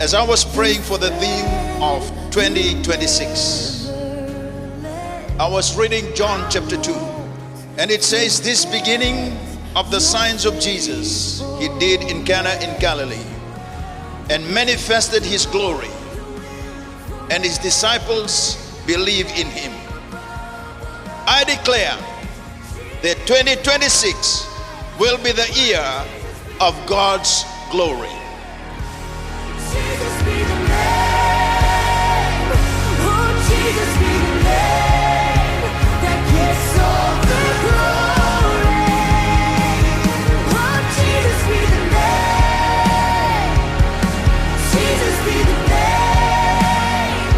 As I was praying for the theme of 2026, I was reading John chapter 2, and it says, this beginning of the signs of Jesus he did in Cana in Galilee, and manifested his glory, and his disciples believed in him. I declare that 2026 will be the year of God's glory. Jesus be the name. Oh, Jesus be the name that gets all the glory. Oh, Jesus be the name. Jesus be the name.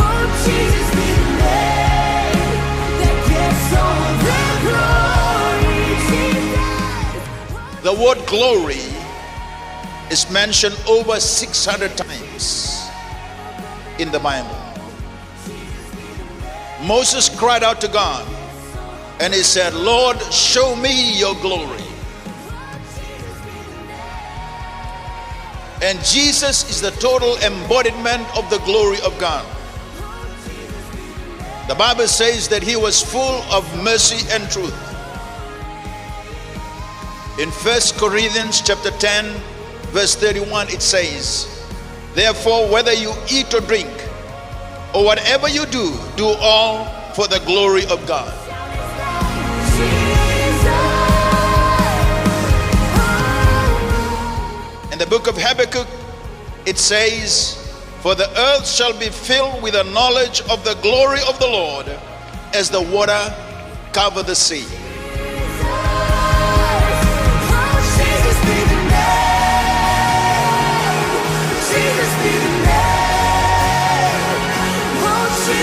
Oh, Jesus be the name that gets all the glory. Jesus. The word glory is mentioned over 600 times in the Bible. Moses cried out to God and he said, Lord, show me your glory. And Jesus is the total embodiment of the glory of God. The Bible says that he was full of mercy and truth. In 1 Corinthians chapter 10, verse 31, it says, therefore, whether you eat or drink, or whatever you do, do all for the glory of God. In the book of Habakkuk, it says, for the earth shall be filled with the knowledge of the glory of the Lord, as the water cover the sea.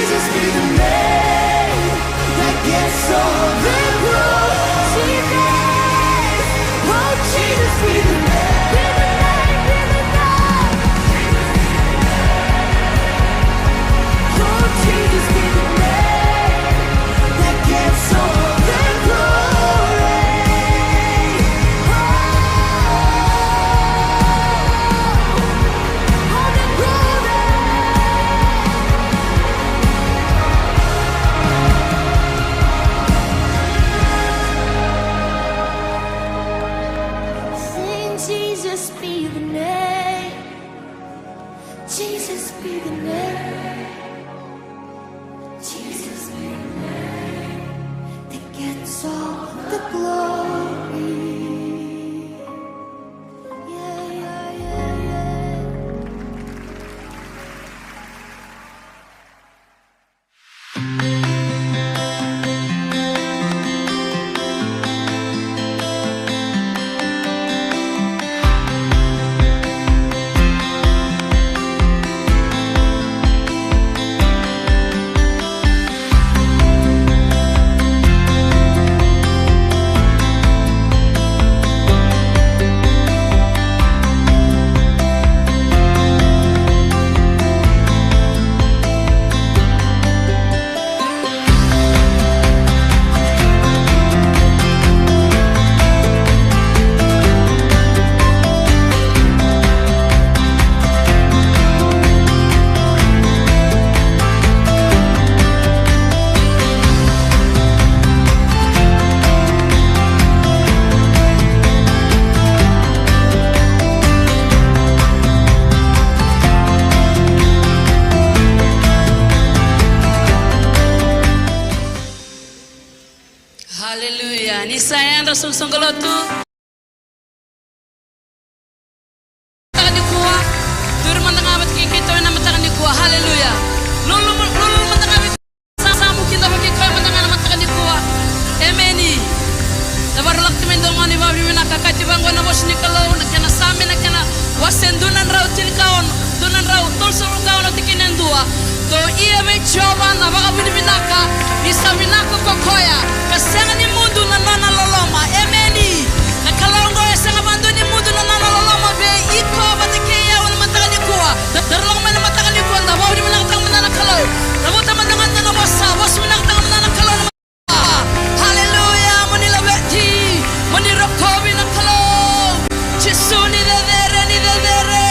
Jesus be the name that gets all the glory. Oh, Jesus be the name, be the name, be the name. Oh, Jesus be the name that gets all the glory. All the glory. Jesus be the name. Jesus be the name. Jesus be the name that gets all the glory. Yeah, yeah, yeah, yeah. Haleluya. Ni saya anda sungsungolotu. Tangan di kuah. Tur mandangamat kikito na matangan di kuah. Haleluya. Lulu mandangamat sa mungkin dapat kikoy mandangan matangan di kuah. Ameni. Dabar lak timen dong ani babi menaka katibango na bos ni kalau nakana sami nakana wasen dunan raw tilkaon dunan raw tolsoro kaon tikinen dua. To iya me choba na baka binibinaka isaminako kokoya kasanga ni mundu na nana loloma emeni na kalongo esanga bandu ni mundu na nana loloma be iko batikiya wala mataka kuwa darlong man mataka kuwa na bawo ni manaka tang manana kalaw namo tamandangan na basa was manaka tang manana kalaw. Hallelujah monila beti monirokobi na kalaw chisuni de dere ni de dere.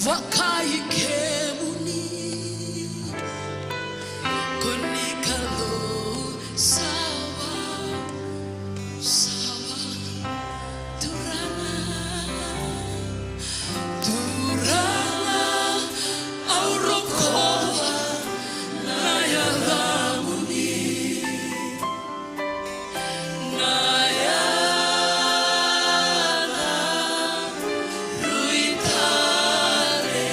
wakaikemuni konikalo sawa sawa durana aurokoa nayalamuni nayana ruitare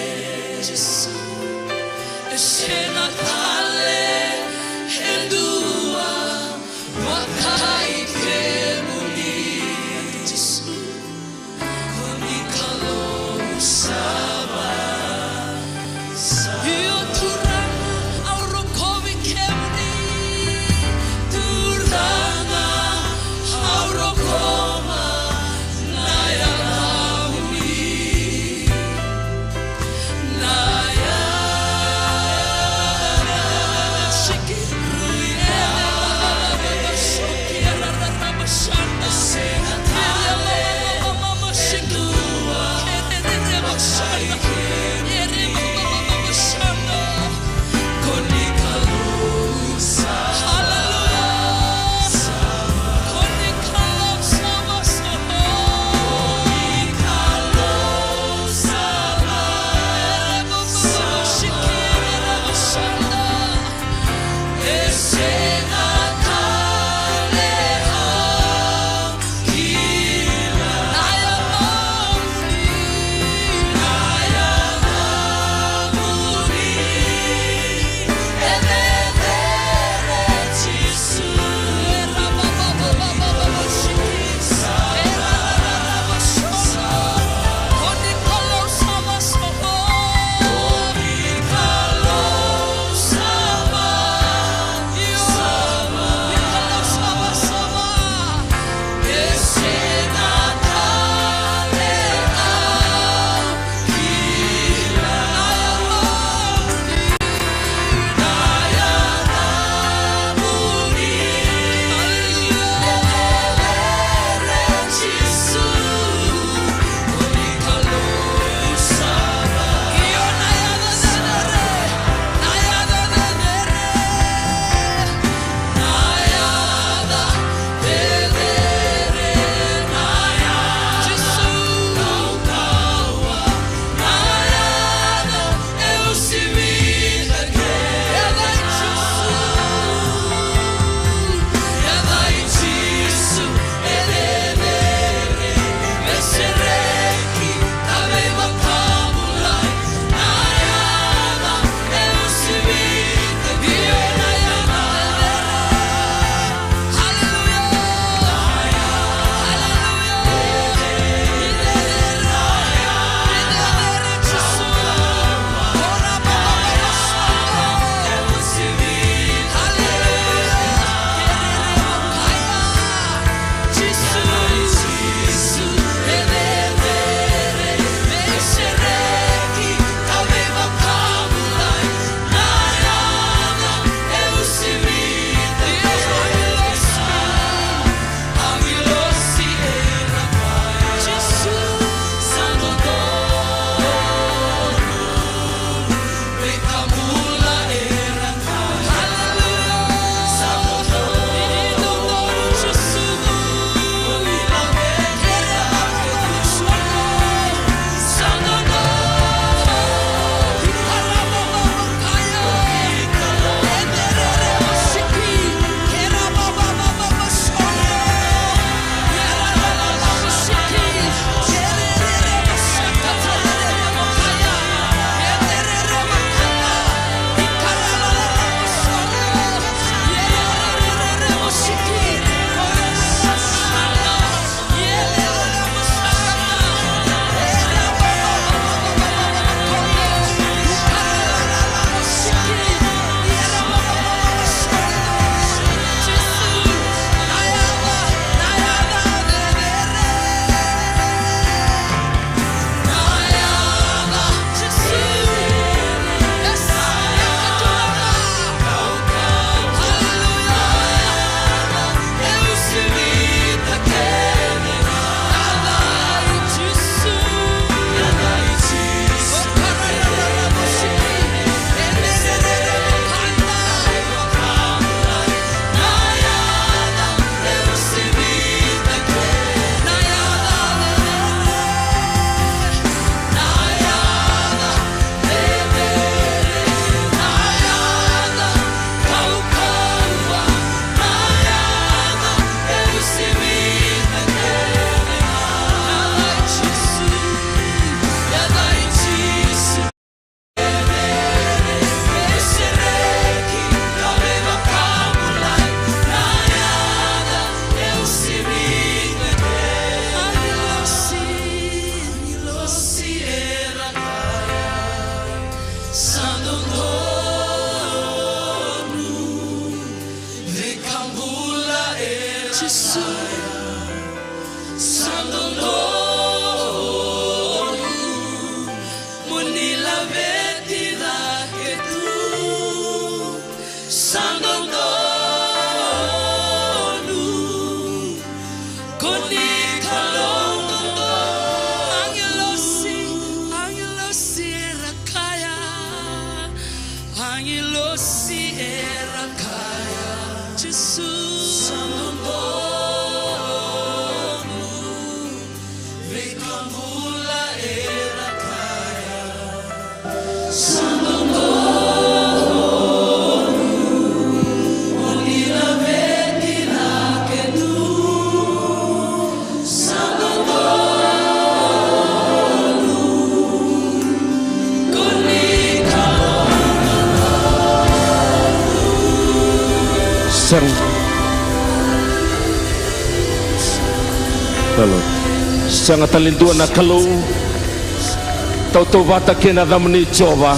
Angelosi era kaya Jesus sanondonu Vekamula era kaya sanondonu Onila vedina ketu sanondonu Kunika Sang talinduan na kalau tau vata kena damni chova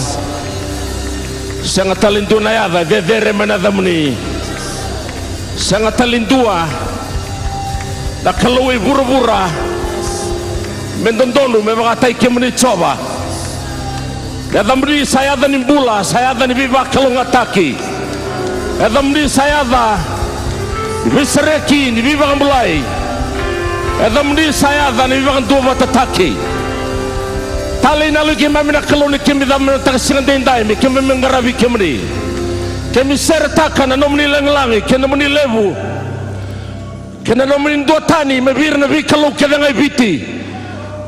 sang talinduan na yada vedere mana damni sang talindua na kalau bura-bura mendondonu me magatai kemni chova ya damni saya dan imbula saya dan viva kalau ngataki ya damni saya da visreki ni viva mulai Adam ni saya dan iwan dua tataki. Tali nalu kami nak keloni kami dah menatakan dendai, kami mengarabi kami. Kami sertakan anomni langlangi, kami anomni lebu, kami anomni dua tani, mebir nabi kalau kita ngai biti.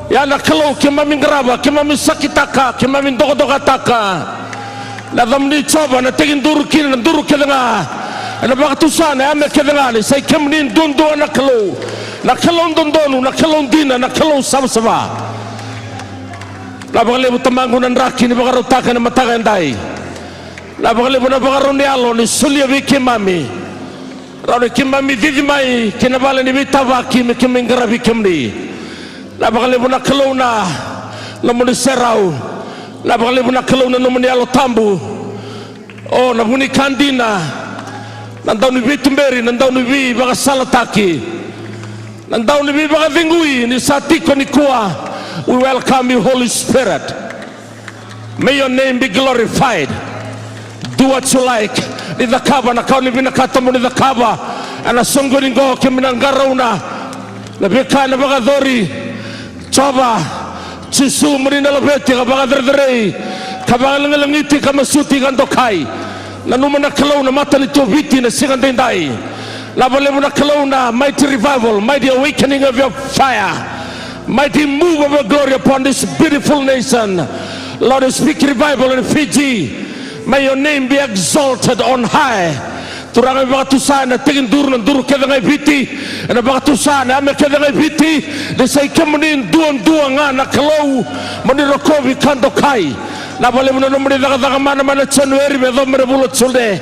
Ya nak kalau kami mengaraba, kami sakitaka, kami mendoga-dogataka. Adam ni coba nak tegin duru kita ngai. Anak waktu sana, ame kita ngai. Saya kami dundu anak kalau. Nakalong dondonu, nakalong dina, nakalong sama-sama. Napakalibu tamango ng raki ni bakarutakan na matakan day. Napakalibu na bakaron ni alo ni sulia wiki mami. Rao ni kimami didimay kinabala ni bitawaki mi kimingarabi kimni. Napakalibu na kalong na namuni seraw. Napakalibu na kalong na namuni alo tambu. Oh, namuni kandina. Nandaw ni bitumberi, nandaw ni bi bakasalataki. Nandaw ni bibaka vingui ni satiko ni kuwa. We welcome you, Holy Spirit. May your name be glorified. Do what you like. Ni dhakaba na kau ni binakatamu ni dhakaba. Anasongo ni ngo kiminangarauna. Na bika na baka dhori. Choba. Chisu murina labeti kabaka dherdherei. Kabaka langalangiti kamasuti gandokai. Nanuma na kalau na mata ni tobiti na singandendai. Mighty revival, mighty awakening of your fire, mighty move of your glory upon this beautiful nation. Lord, speak revival in Fiji. May your name be exalted on high. Turang baka tusan na tingin duru kada ngay biti, na baka tusan na ame kada ngay biti. Desay kamunin duang nga na kalau manirokovi kandokai. Nabale mo na naman nakadakamana man at January me dom rebulot sulde.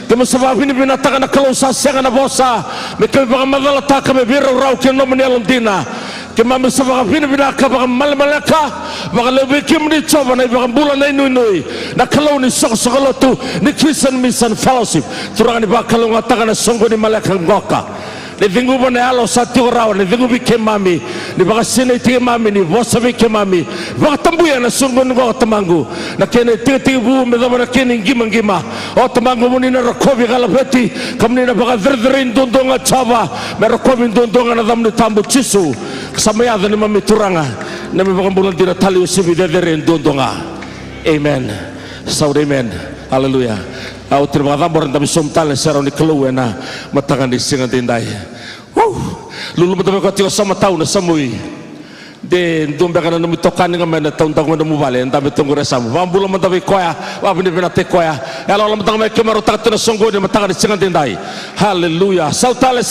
Temo sebab ini binatang na kalau sasya na bosa, mereka baka madalata kami biro raw kino manialong dina. Kami sebab ini binaka baka malmalaka, baka lebih kami coba na baka bulan na inui na kalau ni sok tu ni Christian Mission Fellowship. Turang ni baka kalau ngatakan na sungguh ni malakang goka. Ni vingu bone alo satu raw, ni vingu bike mami, ni baka sini tiga mami, ni bosa bike mami. Baka tambuya na sungguh ni goka temangu. Na kene tiga bu medama na kene gima. Oh temangu muni na rakobi kalapeti, kami na baka derderin dondonga chaba, merakobi dondonga na damni tambu chisu. Kesamaya ni mami turanga, na mi baka bulan tira tali usibi derderin dondonga. Amen. Saud amen. Hallelujah. Au terima kasih orang tapi somtal sekarang ni keluar na matakan di singa tindai. Lulu betul betul kau sama tahu na samui. De dombe kana numi tokan nga mena taun-taun na mubale tapi tunggu resam. Wambula matabi koya, wabini binate koya. Ela olam tang me kemaru taktu na songgo ni matakan di singa tindai. Hallelujah. Sautale.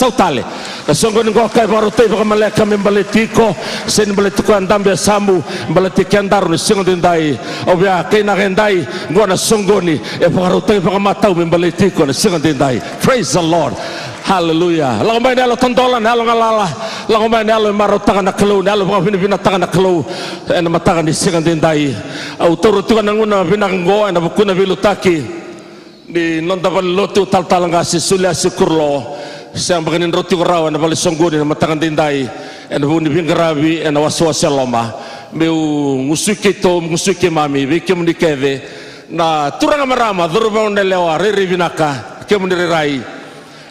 Na songgo ni ko kay baru tay baka maleka membaletiko, sen baletiko andambe samu, baletiko andaru ni singa tindai. Obya kay na kendai, ngo na songgo ni e baru tay baka matau membaletiko na singa tindai. Praise the Lord. Hallelujah. Lang may nalo tondolan, nalo ngalala. Lang may nalo marotakan na kalo, nalo mga binatakan na kalo, na matakan ni singa tindai. Au turu tukan nanguna binanggo, na bukuna bilutaki. Di nontapan lotu tal-talang kasi sulia si kurlo. Siyang bakanin roti kurawa na balisonggo na matakan tindai. Na buni bingarabi, na waswasya loma. Meu ngusuki to, ngusuki mami, bikim ni keve. Na turang marama, durubang nelewa, riri binaka, kemu nirirai.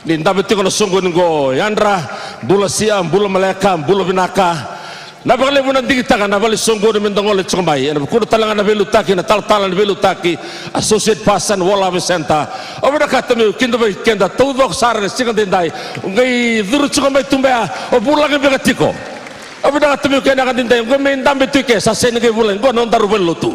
Ni ndabe tiko na sungguh ngo yandra bula siam, bula malekam, bula binaka. Nabali mo nanti kita kan nabali sungguh ni mendongol cengbai. Ena kudu talangan nabelu taki na talan nabelu taki associate pastor wala Vicenta. Obra kata mi kinda bai kenda todo sar ni singa dindai. Ngai duru cengbai tumbea obula ke begatiko. Obra kata mi kena kan dindai ngai main dambe tuke sasen ngai bulan go non daru belu tu.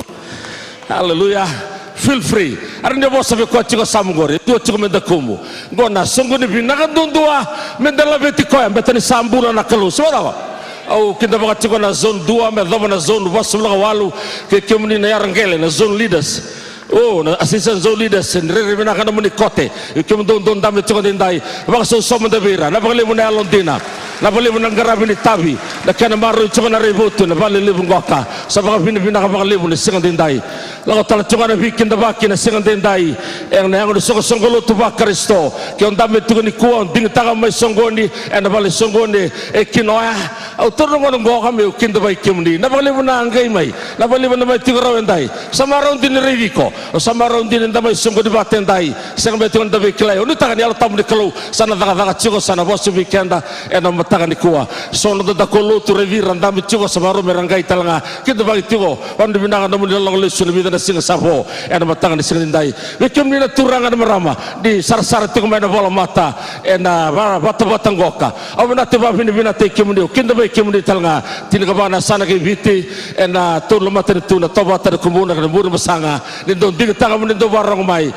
Hallelujah. Feel free. Ari ne bosa be ko chiko samgore. Tu chiko menda kumu. Go na sungguh ni binaga dundua mendala betiko ya betani sambula na kalu. Saudara. Au kita bakat ciko na zone 2 me doma na zone wasula walu ke kemuni na yarangele na zone leaders. Oh, na assistant zone leaders and re bina kana muni kote. Kem don dame ciko dindai. Baka so so menda bira. Na baka limu na alondina. Na baka limu na ngarabi ni tabi. Na kana maru ciko na rebutu na baka limu ngoka. Sa baka bina ka baka limu ni singa dindai. Lago tala ciko na bikin da baki na singa dindai. Yang na yang so songolo tu ba Kristo. Ke on dame tu ni kuon ding taga mai songoni and bale songoni e kinoa. Au turun ngo kami kinda bai kemni. Na baka limu na ngai mai. Na baka limu na mai tigro endai. Samaron din reviko. Samaron din ndamai songoni batendai. Sing betu ndabe kilai. Oni taga ni ala tamu ni kelu. Sana daga ciko sana bosu weekenda ena mataga ni kuwa. Sono da kolu tu revira ndame ciko samaron merangai talanga. Kinda bai tigo. Pandi binanga namu ni long lesu ni bidana singa sapo ena mataga ni singa ndai. Wekem ni na turanga na marama di sar-sar tigo maina bola mata ena bata ngoka. Awena tiba bina te kemni. Kinda bai kemni talanga. Tinaga bana sana ke viti ena turlo mata ni tuna toba ta kumuna na muru masanga. Nindo ding tanga mun nindo warang mai.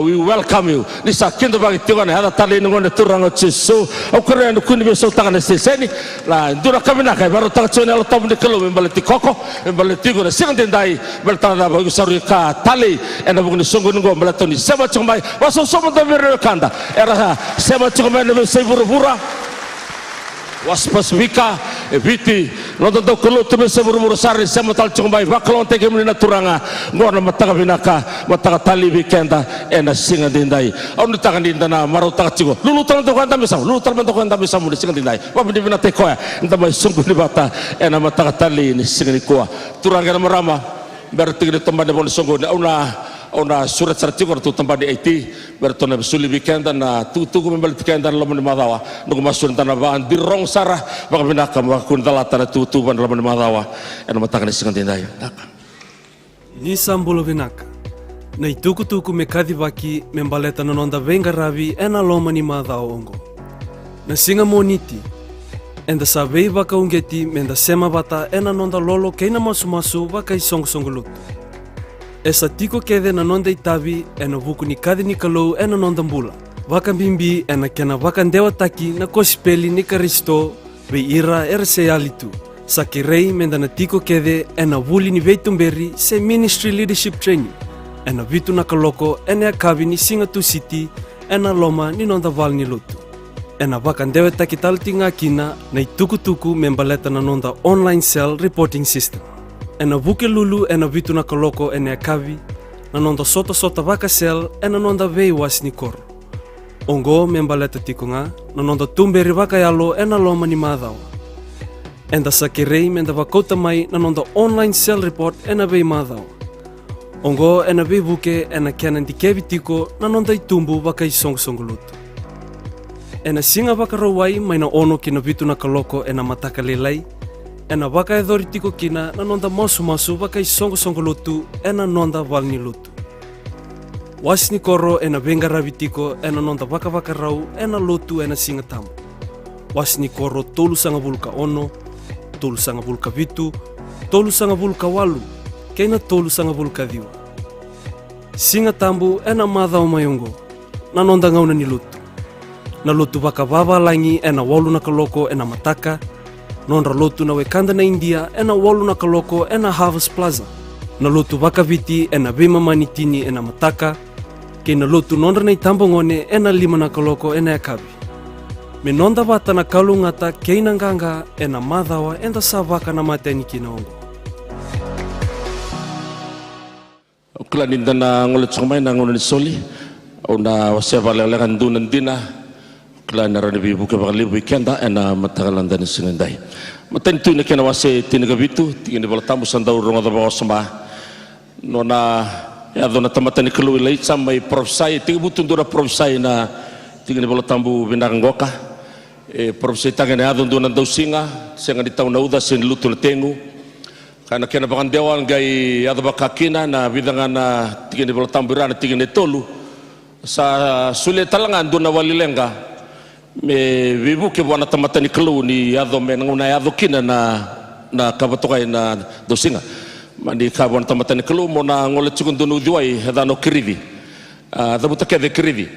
We welcome you. Ni sa kinda bai tigo na hada tali ngone turanga chisu. Au kore no kuni beso tanga na seseni. La ndura kamina kai baru tanga chone ala tamu ni kelo membaleti koko membaleti go na singa dindai bertanda ba usari ka tali ena bugni songo ngo melatoni sema chomai waso somo da vero kanda era sema chomai no se buru-bura waspasvika eviti nonton do kolo tu se buru-buru sari sema tal chomai baklon te kemni na turanga ngona mataga binaka mataga tali weekenda ena singa dindai onu taga dindana maru taga chigo lulu tan to kanda misam lulu tan to kanda misam ni singa dindai wa bini bina te koya ndamai songo ni bata ena mataga tali ni singa ni koa turanga na marama berarti kita tempat di boleh sungguh. Ona surat cerita tu tempat di IT berarti na suli weekend dan tu kembali weekend dan laman madawa. Nugu masuk tanah bahan di rong sarah baka binaka makun dalatan tu ban laman madawa. Ena matakan isingan tindai. Ni sambulo binaka. Na ituku me kadibaki membaleta nononda venga ravi ena loma ni madawa ongo. Na singa moniti. Enda sabei baka ungeti menda sema bata ena nonda lolo keina masu baka isong lutu. Esa tiko kede na nonda itabi ena buku ni kadi ni kalau ena nonda mbula. Baka bimbi ena kena baka ndewa taki na kospeli ni Kristo be ira erse alitu. Sakirei menda na tiko kede ena wuli ni veitumberi se ministry leadership training. Ena vitu na kaloko ena akabi ni Singatu City ena loma ni nonda val ni lutu. Ena baka ndewe takital tinga kina na ituku membaleta na nonda online cell reporting system. Ena buke lulu ena vitu na kaloko ena akavi na nonda sota baka cell ena nonda vei was ni koro. Ongo membaleta tikunga na nonda tumberi baka yalo ena loma ni madawa. Enda sakirei menda bakota mai na nonda online cell report ena vei madawa. Ongo ena vei buke ena kena ndikevi tiko na nonda itumbu baka isong lutu. Ena singa baka rawai mai na ono kina vitu na kaloko ena mataka lelai. Ena baka edori tiko kina na nonda masu baka isongo lutu ena nonda valni lutu. Wasni koro ena venga ravi tiko ena nonda baka rau ena lutu ena singa tamu. Wasni koro tolu sanga bulka ono, tolu sanga bulka vitu, tolu sanga bulka walu, keina tolu sanga bulka diwa. Singa tambu ena madhao mayongo, na nonda ngauna ni lutu. Na lutu baka baba langi ena walu na kaloko ena mataka, nonra lutu na wekanda na India ena walu na kaloko ena Harvest Plaza. Na lutu baka viti ena bima manitini ena mataka, ke na lutu nonra na itambongone ena 5 na kaloko ena yakabi. Me nonda bata na kalungata keina nganga ena madhawa enda sabaka na mateni kinaongo. Kala ninda na ngulit sumay na ngulit soli una waseva lelekan dunan dina kala na rani buka bakali weekenda ena matagalan dan sinendai maten tu na kena wase tinaga bitu tingin bala tamu sandau ronga da bawa samba nona ya dona tamatani kelu ilai samai profsai tingi butun dura profsai na tingin bala tambu binang goka Profesi tangan adon do nan singa senga di tauna uda sen lutu na tengu kana kena bakandewan gai ado bakakina na bidanga na tigene bol tambirana tigene tolu sa sule talangan do na walilenga me vivu ke bona tamatani kelu ni ado menanguna ado kina na kabatokai na do singa mandi ka bona tamatani kelu mona ngole chukun do nudiwai hadano kiridi dabuta ke de kiridi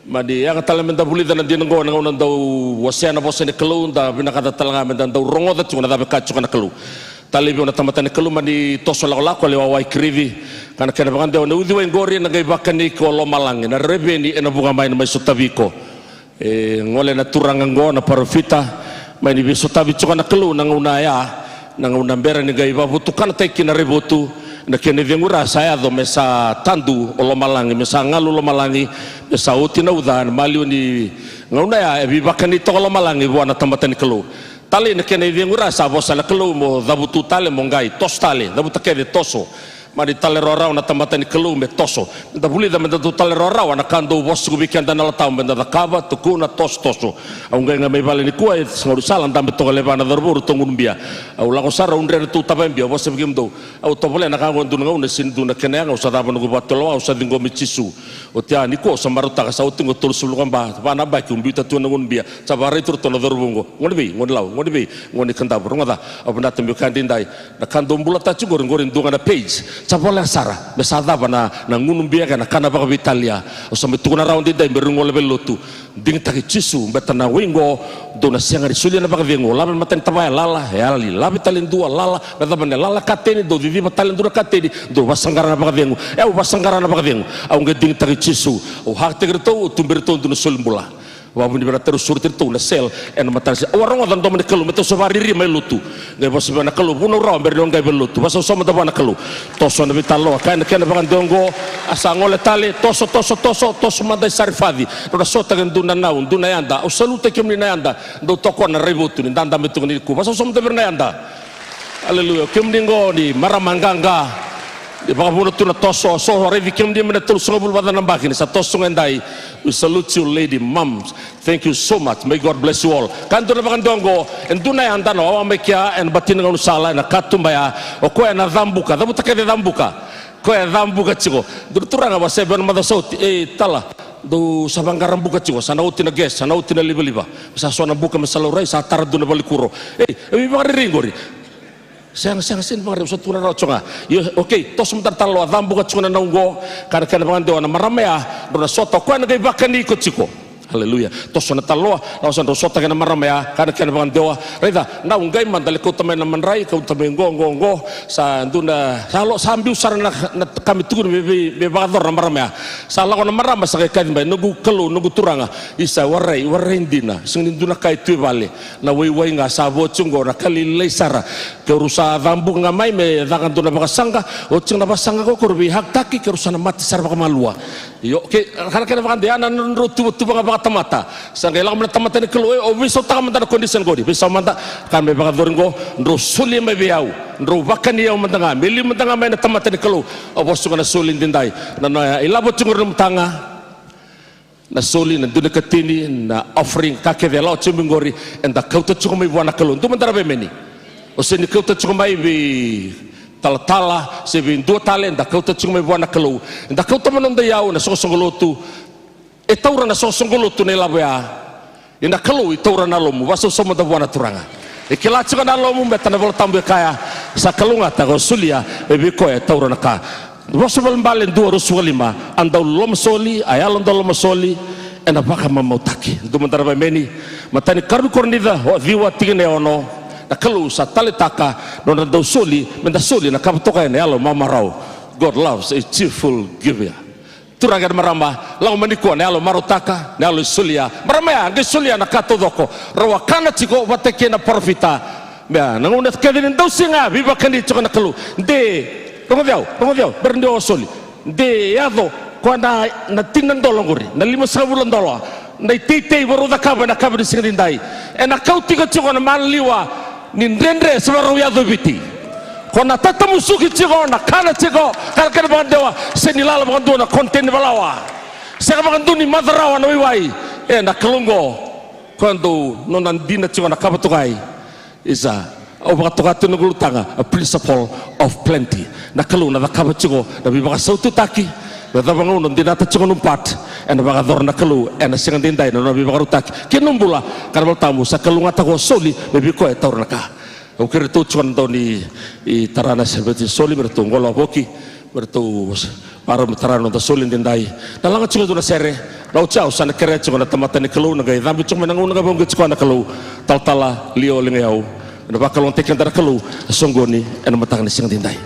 madi yang talamenda bulida na dinango na ngona daw wasiana bosene kelu da binakada talanga menda daw rongo da chukuna da beka chukuna kelu talibi na tamatani kelu madi toso la ko le wai krivi kana kana bangande na udhiwe ngori na gai bakani ko lo malangi na rebeni ena bunga mai na mai sotaviko ngole na turanga ngona parofita mai ni bisotavi chukuna kelu na ngona ya na ngona mbera ni gai babutu kana taiki na rebotu na kene vengura saya do mesa tandu olo malangi mesa ngalu lo malangi mesa uti na udan maliu ni ngauna ya ebi bakani to lo malangi buana tambatani kelu tali na kene vengura sa bosala kelu mo dabutu tale mo ngai tos tale dabuta kede toso mari tale rorau na tambatani kelu me toso da buli da menda tale rorau na kando bosu bikin dan ala taum menda kava tuku na toso au ngai ngai bale ni kuai ngoru salan tambe to lebana darburu tongumbia au lago sara undre tu tabembia bosu bigim do au to bole na kango ndu ngau na sindu na kene ngau sa daba nugo batolo au sa dingo michisu o tia ni ko samaruta ka sa utingo tol sulugamba bana ba ki umbita tu ngumbia sabare tur to na darbungo ngoni bi ngoni kanda burunga da abna tembe kandindai na kando mbulata chugor ngori ndunga na page sabola sara besada bana na ngunumbia kana kana ba Italia o sa metuna round di dai berungo level lotu ding taki chisu betana wingo dona sianga di sulia na ba vengo la maten tabaya lala yali la betalin dua lala beta bane lala kateni do vivi betalin dura kateni do basangara na ba vengo basangara na ba vengo au ngeding taki chisu o hakte gerto tumberto duna sulmbula wabun dibera terus surtir tu na sel en matan orang orang domene kelu meto savari ri mai lutu ngai bos bana kelu buno ro ber ngai belutu baso so mata bana kelu toso na bitalo kan bakan dongo asa ngole tali toso mandai sarfadi ro sota kan duna naun duna yanda o salute kemni na yanda do toko na rebutu ni danda metu ni ku baso so mata ber na yanda haleluya kemni ngoni maramanganga di baka buno tu na toso so revi kemni mena tul songobul badana bakini sa toso ngendai. We salute you, lady moms. Thank you so much. May God bless you all. Kanto na bakan dongo, en dunay anda no awa mekia en batin ng sala na katumbaya o ko na dambuka. Dabu takede dambuka. Ko dambuka chiko. Durtura nga ba seven madasot tala. Do sabanggaran buka chiko sana uti na guest, sana uti na liba. Sa so na buka masaluray sa tarado na balikuro. Ebi ba ringori. Sayang sin mga sa tuna na chunga. Okay, tos mo talo dambu ka chunga na nunggo kana mga dewa na maramaya do na soto ko na gay bakani ko chiko. Haleluya. Tos na talo na sa sota kana maramaya kana mga dewa. Reda na ungay man dali ko tamay na manray ko tamay ngo sa nduna salo sambiu sarana na kami tugun be bagador na maramaya. Sa lako na marama sa kay kadin bay nugu kelu nugu turanga isa waray dina sing nduna kay tuwale na way nga sa bochungo na kalilay sara kerusa dambu nga may me dakan do na bakasanga o chung na basanga ko kurbi haktaki kerusa na mati sar bakamalua yo ke kana bakan dia na rutu baka tamata sa kailangan mo na tamata ni kelu o biso ta man na condition ko di biso man ta kan me baka doringo ndo suli may biyaw ndo bakani yaw man nga mili man nga may na tamata ni kelu o bosu na sulin dinday na ilabot chung rum tanga na soli na duna katini na offering kake de lao chumbingori and da kauta chukuma iwana kelu ndu man darabe meni o se ni kauta chukuma ibi tala se bi ndu tale da kauta chukuma iwana kelu da kauta manonda yaw na sosongolotu e taura na sosongolotu ne labea ina kelu i taura na lomu waso somo da buana turanga e kila chuka na lomu betana bol tambe kaya sa kalunga ta go sulia e bi ko e taura na ka waso bal mbalen du rusu lima andau lom soli ayalon do lom soli ena baka mamutaki du mandara meni matani karnu kornida ho viwa tigene ono na kelu sa talitaka no na do soli menda soli na kaptoka ne alo mamarau. God loves a cheerful giver. Turagan marama lau maniko ne alo marutaka ne alo sulia marama ya nge sulia na katodoko rawakana chiko wateke na profita ya nangunat kadin do singa viva kandi chiko na kelu de Pengoviau, berndio soli. De yado, kuana na tinan dolongori, na 5,000 dolar, na titei baru dakaba na kabar singrindai. Na kau tiga chiko na manliwa, nindendre sebaru yado biti. Kuana tatamu suki chiko na kana chiko, kana bandewa, senilala bandu na konten balawa. Seka bandu ni madarawa na wiwai. Na kalungo, quando non andina tiwana kabatukai isa o bakatokatu nagulutanga a principle of plenty na kaluna da kabatigo na bibaka sautu taki na tabango non dinata tigo numpat and baka dorna kalu and singan dindai no bibaka rutaki kinumbula karabal tamu sa kalunga tago soli bibiko e taurnaka o kirito tiwan do ni I tarana sebeti soli bertu ngolo boki bertu para tarano da soli dindai na langa tigo na sere rau chau sana kere tigo na tamata ni kalu na gai dambi tigo menangu na gabong tigo na kalu taltala lio lingau na bakalong tekan dara kalu songgoni and matang ni singang dindai.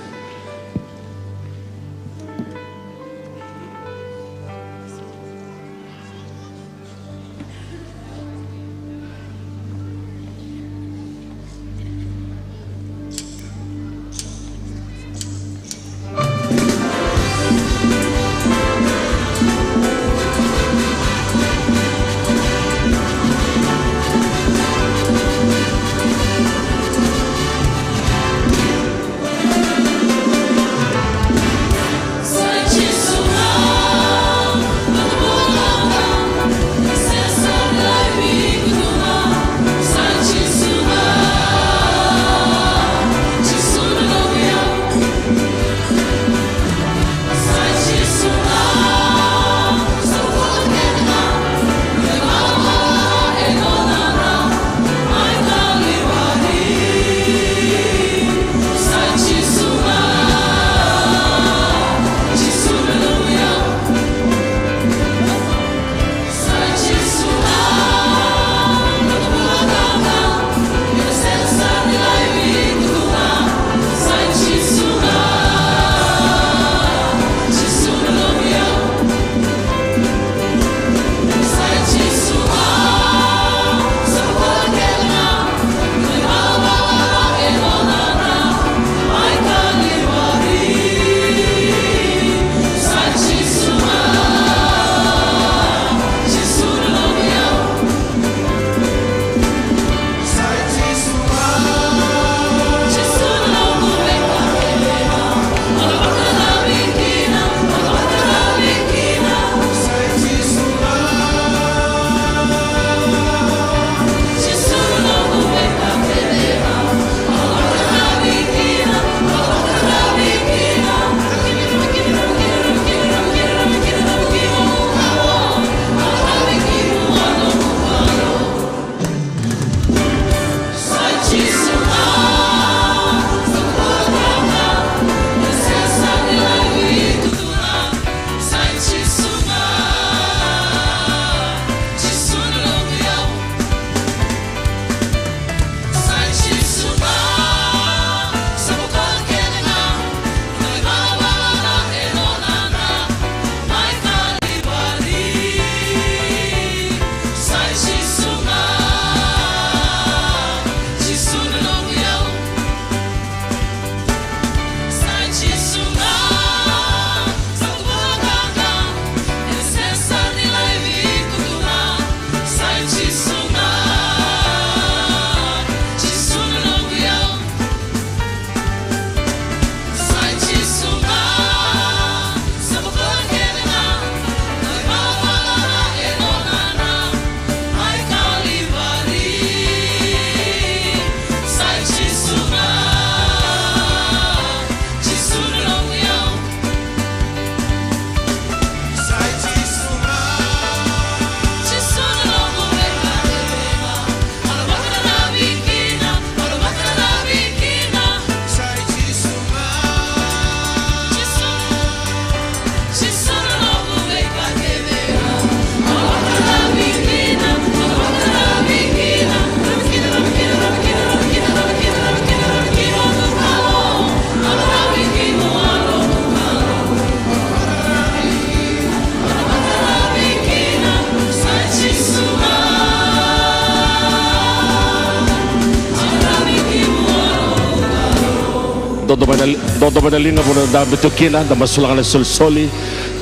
Dodo manalinga muna da betukina da masulangan na solsoli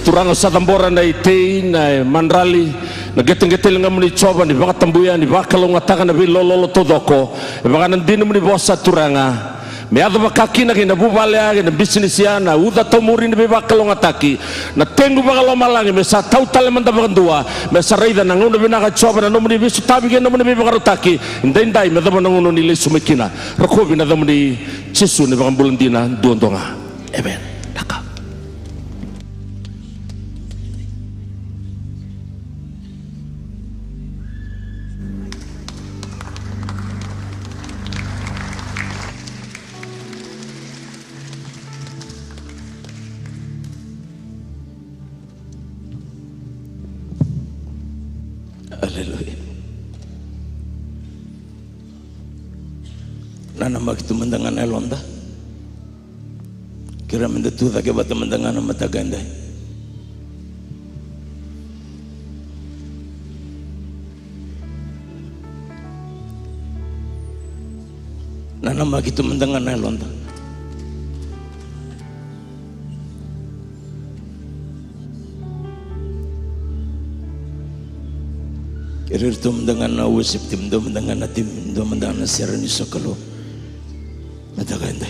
turang sa tambora na itay na manrali nageteng-geteng nga muni coba ni baka tambuyan ni baka kalong atakan na bilololo todoko baka nandino muni bosa turanga me adha makakina kina bubalea kina business yana uda tomuri ni beba kalongataki na tengu bagalo malangi me sa tau tale manda bagandua me sa reida na ngunu bina ka choba na nomuni bisu tabi ke nomuni beba karutaki indai me dama ngunu ni lesu mekina rakobi na dama ni Jesu ni bagambulandina duondonga. Amen. Daka. Haleluya. Nana makitu mendangan elonda. Kira mendetu tak bata mendangan mata ganda. Nana makitu mendangan elonda. Kira itu mendangan awasip tim do mendangan tim do mendangan serani sokalo. Mata ganda.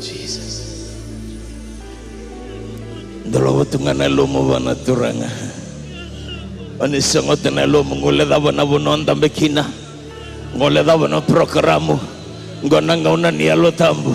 Jesus. Dalawa tungan na lumawa na turanga. Anisangot na lumo ngule dawa na bunon tambe kina. Ngule dawa na programo. Ngonang ngauna niya lo tambo.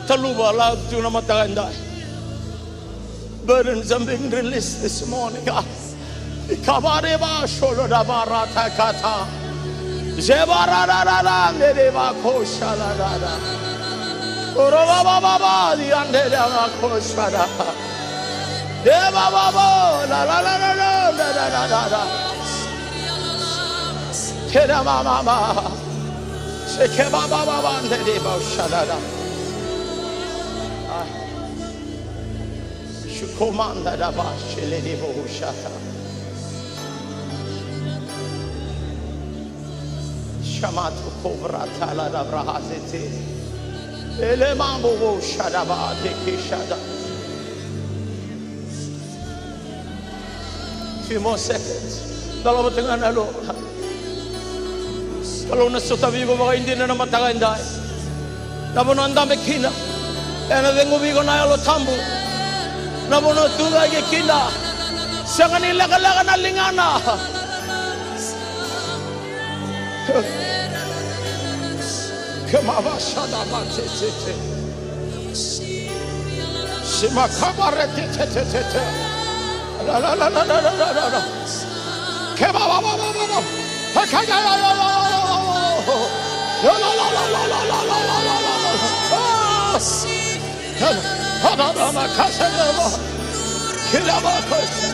Taluba allowed to namataganda. Burdens are being released this morning. Ikabareba sholoda barata kata. Zebarada nereba koshalada. Oroba baba di andela koshada. Deba baba la la la la la la la la. Keda mama. Sekeba baba nereba shalada. Comanda da basce le devo uscita. Chiamato covrata la da brahazete. E le mambo uscita ba de kishada. Few more seconds. Dalla tengah nalo. Kalau nasuta vivo baka hindi na namataganda. Nabono andame kina. Ena vengo vigo na lo tambo. Nabono tunga ke kina sangani laga na lingana kemaba shada ba te sima kabare te la la la la la la la kemaba ba ba ba hakaya la la la la la la la la la Hadama kasema kilaba kosa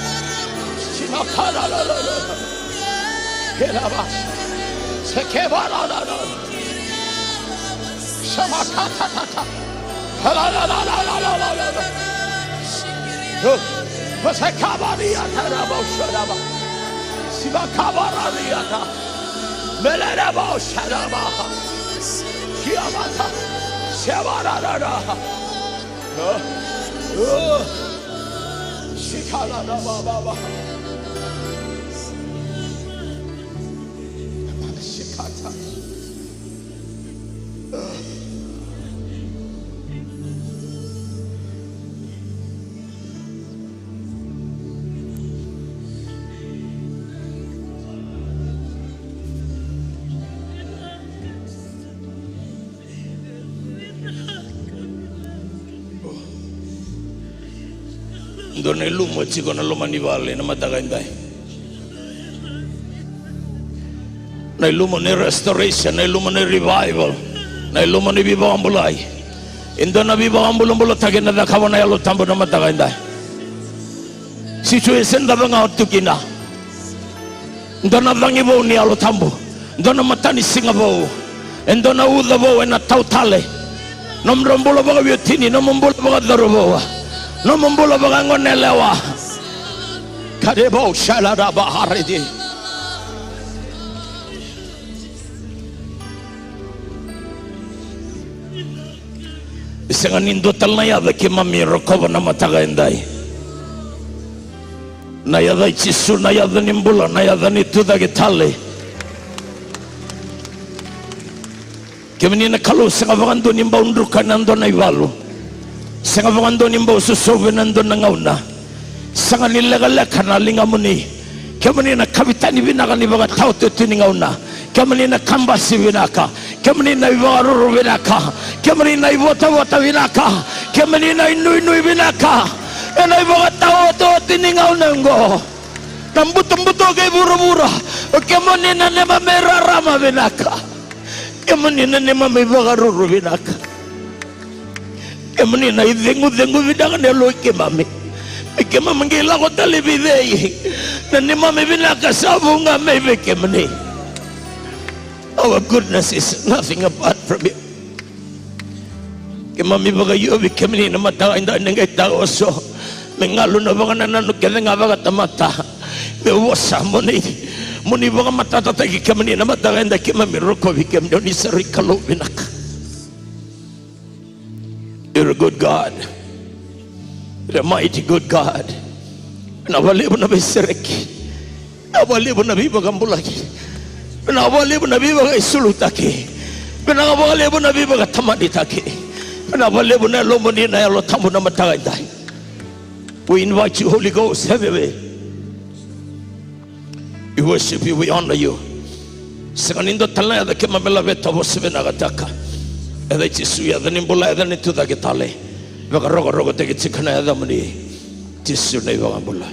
simakala la la la kilaba sekebara la la shamakata ta la la la la la la la la masekabari ataraba sharaba simakabara liata meleraba sharaba kiamata sebara la la Shikala da baba. Ndo na ilumo chiko na lomani vale na matagandai. Na ilumo ni restoration, na ilumo ni revival, na ilumo ni bibambulai. Indo na bibambulumbulo tage na dakawa na yalo tambo na matagandai. Situation da banga otukina. Ndo na vangi bo ni yalo tambo. Ndo na matani singabo. Ndo na uda bo na tautale. Nomrombulo baga biotini, nomrombulo baga darubowa. Nomrombulo baga ngonelewa. Kadebo shalada baharidi. Isangan indo tal na yada kimami rokoba na matagandai. Na yada ichisu, na yada nimbula, na yada nituda gitale. Kemini na kalu sanga vangando nimba undruka nando na ivalu. Sanga vangando nimba ususove nando na ngauna. Sanga nilega na linga muni. Kemini na kabitani vinaka ni baga tautu tuni ngauna. Kemini na kambasi vinaka. Kemini na ivaruru vinaka. Kemini na ivota vinaka. Kemini na inui vinaka. Ena ibaga tautu tuni ngauna ngo. Tambuto ke buru-buru. Kemini na nema merarama vinaka. Kemani na nema may bagaruro binaka. Kemani na idhengu binaka na loy kemami. Kemami ngila ko talibidey. Na nema may binaka sabunga may kemani. Our goodness is nothing apart from you. Kemami bagayo kemani na mata inda nangay tao so. Mengalo na baga nananok kaya nga baga tamata. Mewasa mo ni. Muni baga matatatagi kemani na mataganda kemami roko bikem doni sari kalo binaka. You're a good God. You're a mighty good God. Nawalibo na bisireki. Nawalibo na bibagambulaki. Nawalibo na bibaga isulutaki. Nawalibo na bibaga tamaditaki. Nawalibo na lomoni na yalo tambo na mataganda. We invite you, Holy Ghost, have your way. We worship you, we honor you. Seganindo talaya da kema mela veta vosive nagataka. Eda chisuya da nimbula eda nitu da getale. Vega rogo tegi chikana eda mani. Chisu na iwa gambula.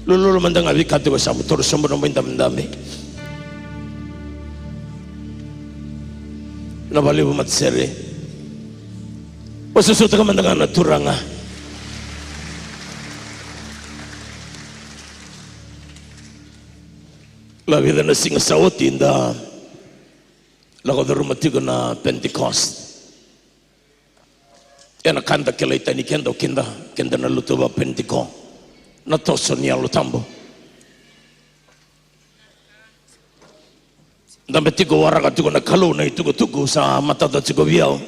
Lulu mandanga vikati wa samu toro sombo no mindami. Nabalibu matsere. Wasusuta ka mandanga na turanga. La vida na singa sauti inda lago da rumatigo na Pentecost. Ena kanda kela itani kenda na lutuba Pentecost. Na toso ni alutambo. Ndambe tigo waraga tigo na kalu na itugo sa matata tigo viao.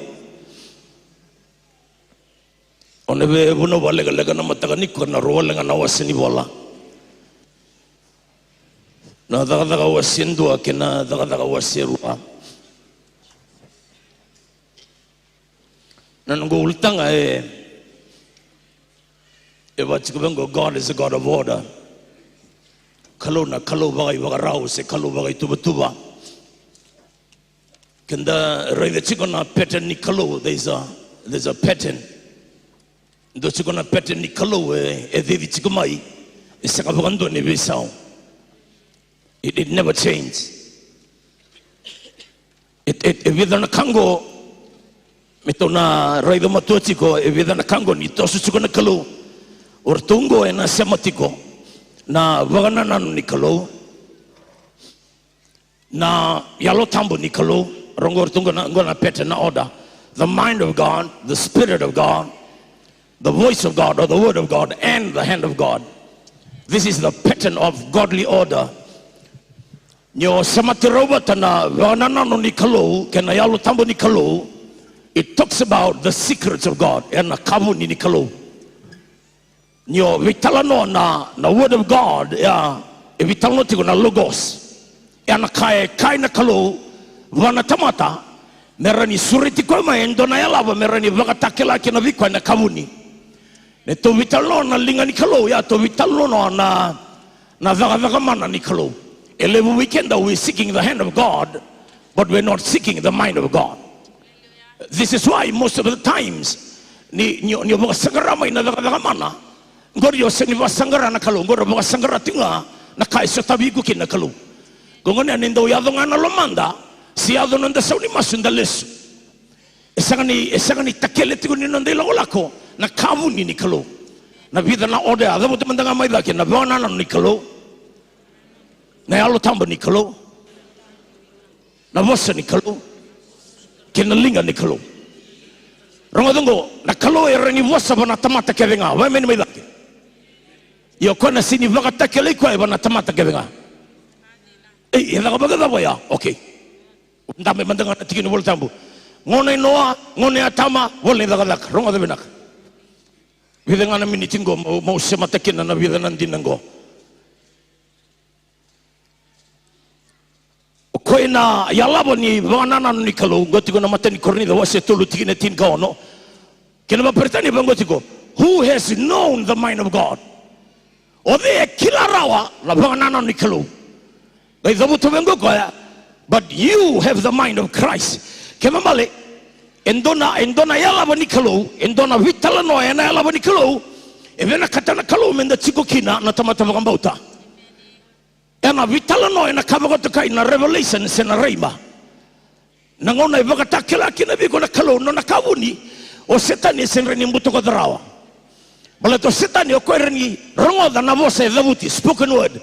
Onebe buno lega na mataga niko na rolenga na wasini bola. Na daga wasindua kena daga wasirua. Nango ultanga Evachikubengo, God is a God of order. Kalona kalobagay wagarao se kalobagay tuba. Kenda raida chikona pattern ni kalo. There's a pattern. Do chikona pattern ni kalo edevi chikumai. Isakabagando ni bisao. It never changed. Vidana kango mitona raida matuachiko vidana kango ni tosu chikona kalo. Ortungo ena sematiko na vagana nanu nikalo na yalo tambo nikalo rongo ortungo na ngona pete na order. The mind of God, the spirit of God, the voice of God or the word of God and the hand of God. This is the pattern of godly order. Nyo samatiroba tana vagana nanu nikalo kena yalo tambo nikalo. It talks about the secrets of God ena kabu ni nikalo. Nyo vitalano na word of God ya vitalano tigo na logos ya na kai na kalo wana tamata merani suriti kwa maendo na yalava merani vagatakela kina vikwa na kabuni ne to vitalano na linga ni kalo ya to vitalano na vaga mana ni kalo elevu weekend we seeking the hand of God but we're not seeking the mind of God. This is why most of the times ni vaga sagarama ina vaga mana Ngorio seni wasangara na kalu ngoro wasangara tinga na kaiso tabi ku kin na kalu. Gongone anindo yado ngana lomanda si yado nanda sauni masunda lesu. Esangani takele tiku ni nanda ilako na kavu ni kalu. Na vida na ode ada butu mandanga mai laki na bwana na ni kalu. Na yalo tamba ni kalu. Na wasa ni kalu. Kena linga ni kalu. Rongodongo na kalu erani wasa bana tamata kevenga. Wa meni mai laki. Yo kona sini vakata kele kwa bana tamata kevenga. Ina ka baga ba ya? Okay. Ndame mandanga na tikini wol tambu. Ngone noa, ngone atama, wol ni dagalak. Rongo de benak. Vidanga na minitingo mau sematakina na vidana dinango. Koe na yalabo ni banana ni kalu gotiko na matani korni da wase tolu tikine tin ka ono. Kena ba pertani bangotiko. Who has known the mind of God? Ode kilarawa la banana ni kalu. But you have the mind of Christ. Kemamale, endona yala banikalo, endona vitala no ena yala banikalo, evena katana kalo menda chikokina na tamata bagambauta. Ena vitala no ena kabagotoka ina Revelation sena reima. Nangona ibagatakela kina biko na kalo no nakabuni o setani senreni mbuto kodarawa. Balato setani o koereni rongoda na voce davuti spoken word.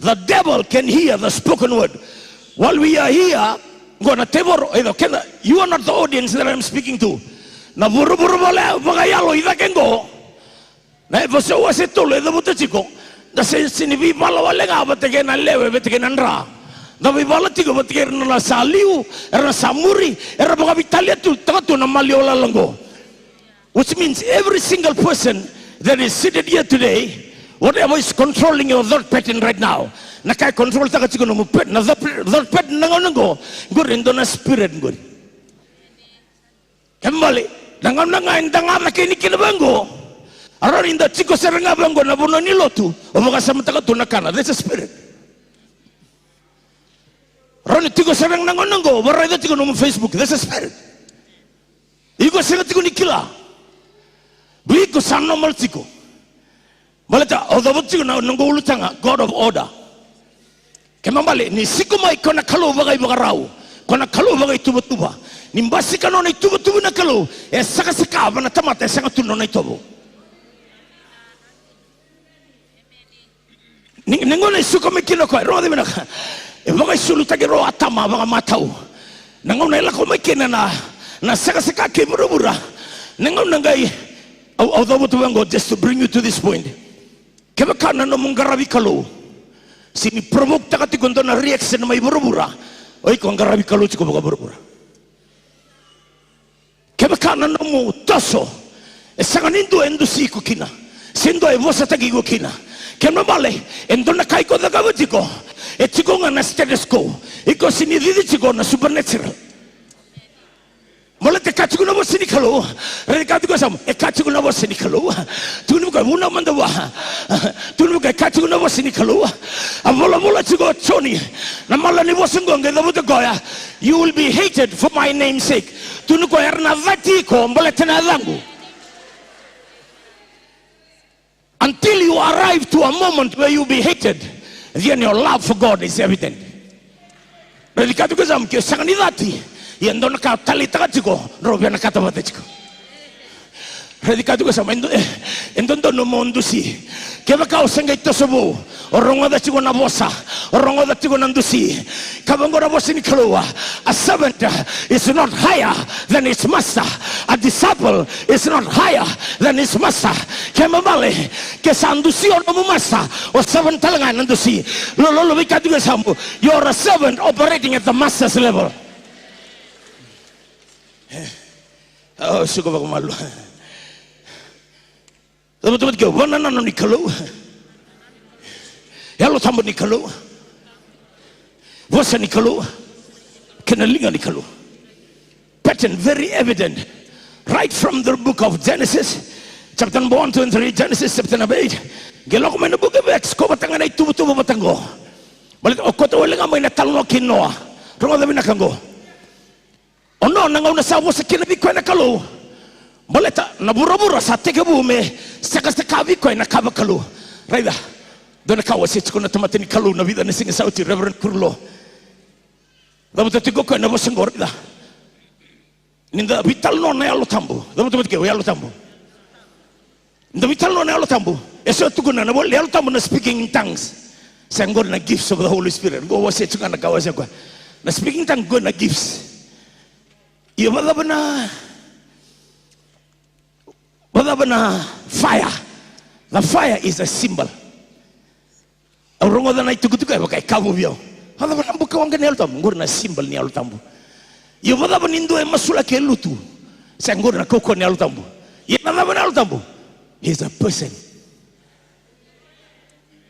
The devil can hear the spoken word. While we are here, you are not the audience that I'm speaking to. Na buru-buru bole bagayalo ida kengo. Na você wase tolo ida butachiko. Da sini vi bala wale nga bateke na lewe bateke na ndra. Da vi bala tigo bateke na saliu, na samuri, na baga Italia tu tatu na maliola lango. Which means every single person that is seated here today, whatever is controlling your thought pattern right now, nakai control taka chiko no pet na thought pattern nango gurindo na spirit guri. Kembali nanga indanga makini kinabango. Aron inda chiko serenga bango na bono nilotu omoga samtaka tunakana. That's a spirit. Aron chiko sereng nango barada chiko no Facebook. That's a spirit. Iko sereng chiko nikila. Biko sanno mal chiko. Malata odabutsi na nungo ulutanga God of order. Kemambale ni siku mai kona kalu bagai bagarau, kona kalu bagai tuba-tuba. Nimbasi kanona tuba-tuba na kalu, saka-saka bana tamata sanga tuno na itobo. Ningona isuka mekino ko ro de mena. Bagai sulutagi ro atama baga matau. Nangona ela ko mekina na saka-saka ke burubura. Nangona ngai odabutu bango just to bring you to this point. Kebakana no mungarabi kalu. Sini provoke takati kondo na reaction na may burubura. Oy ko ngarabi kalu chiko baga burubura. Kebakana no mo taso. Sanganindo endusi ko kina. Sindo e vosa tagi ko kina. Kemabale endo na kai ko daga butiko. E chiko nga na status quo. Iko sini didi chiko na supernatural. Mula te kacu na bosi ni kalu, redi kacu ko sam, kacu na bosi ni kalu, tunu ko muna mandawa, tunu ko kacu na bosi ni kalu, abola chigo choni, na mala ni bosi ngonge da buta goya, you will be hated for my name's sake, tunu ko erna vati ko mbola tena zangu, until you arrive to a moment where you will be hated, then your love for God is evident. Redi kacu ko sam ke sangani dati. Yendo na ka talita chiko robia na kata bate chiko redikatu ko sa endo no mondo si ke ba ka usenga ito sobo orongo da chiko na bosa orongo da chiko na ndusi kabango na bosi ni kalua. A servant is not higher than his master, a disciple is not higher than his master. Ke mamale ke sandusi ono master o servant talanga ndusi lo bikatu ko sa you're a servant operating at the master's level. Oh, suka bago malu. Betul-betul kau mana nana ni kalau, ya lo tambah ni kalau, wasa ni kalau, kenalinga ni kalau. Pattern very evident, right from the book of Genesis, chapter 1, 2, and 3, Genesis chapter 8. Gelok main book of Acts, kau batangan itu betul batanggo. Balik kau tu orang main talong kinoa, rumah dah bina kanggo. Ono nang una sa wasa kinabi ko na kalu Boleta na bura-bura sa teke bume saka kavi ko na kava kalu. Raida. Dona kawa se chukuna tamatini kalu na vida nesinga sauti Reverend Kurlo. Dapat tigo ko na bosengor da. Ninda vital no na alo tambu. Dapat ke alo tambu. Ninda vital no na alo tambu. Eso tukuna na bol alo tambu na speaking in tongues. Sangor na gifts of the Holy Spirit. Go wase chukana kawa se ko. Na speaking tongue go na gifts. Iya Badabana fire. The fire is a symbol. Arongo da nai tukutuka ba kai kabu bio. Hada ba buka wanga ni altam ngor na symbol ni altambu. Yo badaba nindo e masula ke lutu. Sangor na koko ni altambu. Ye na ba altambu. He is a person.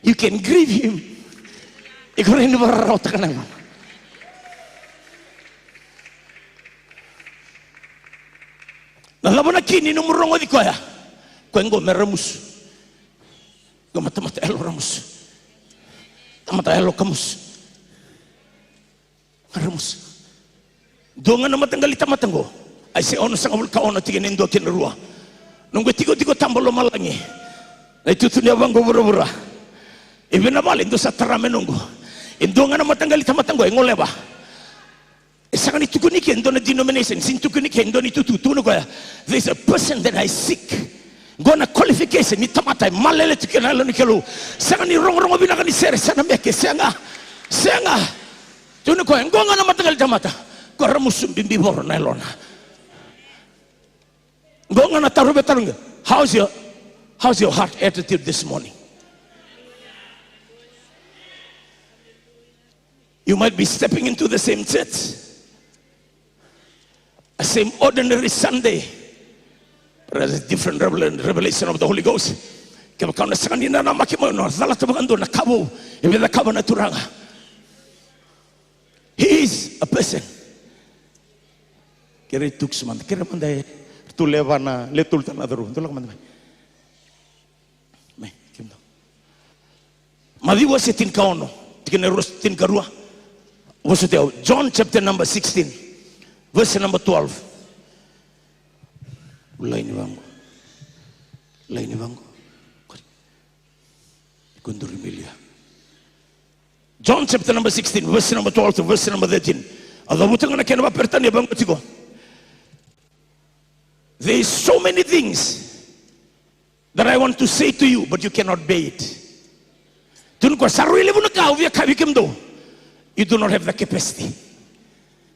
You can grieve him. Ikore ni bara rota kana. Nalabana kini no murongo di koya. Kwengo meramus. Mata elo ramus. Mata elo kamus. Ramus. Donga na matanggali tamatango. Ay se ono sang ka ono tigin endo kinrua. Nunggu tigo tambalo malangi. Na itutunya bango bura-bura. Ibina bali ndo sa tarame nunggu. Indonga na matanggali tamatango ngoleba. There's a person that I seek. Gonna qualification ni tamata malele tukena lo nikelo. Sangani rongo binakani sere sana meke senga. Tunu ko ngonga na matagal tamata. Ko ramusum bimbi bor na lona. Ngonga na tarube tarunga. How's your heart attitude this morning? You might be stepping into the same church. A same ordinary Sunday, but there's a different revelation of the Holy Ghost. He is a person. John chapter number 16. Verse number 12. Lain wangu. John chapter number 16, verse number 12 to verse number 13. There is so many things that I want to say to you, but you cannot bear it. You do not have the capacity.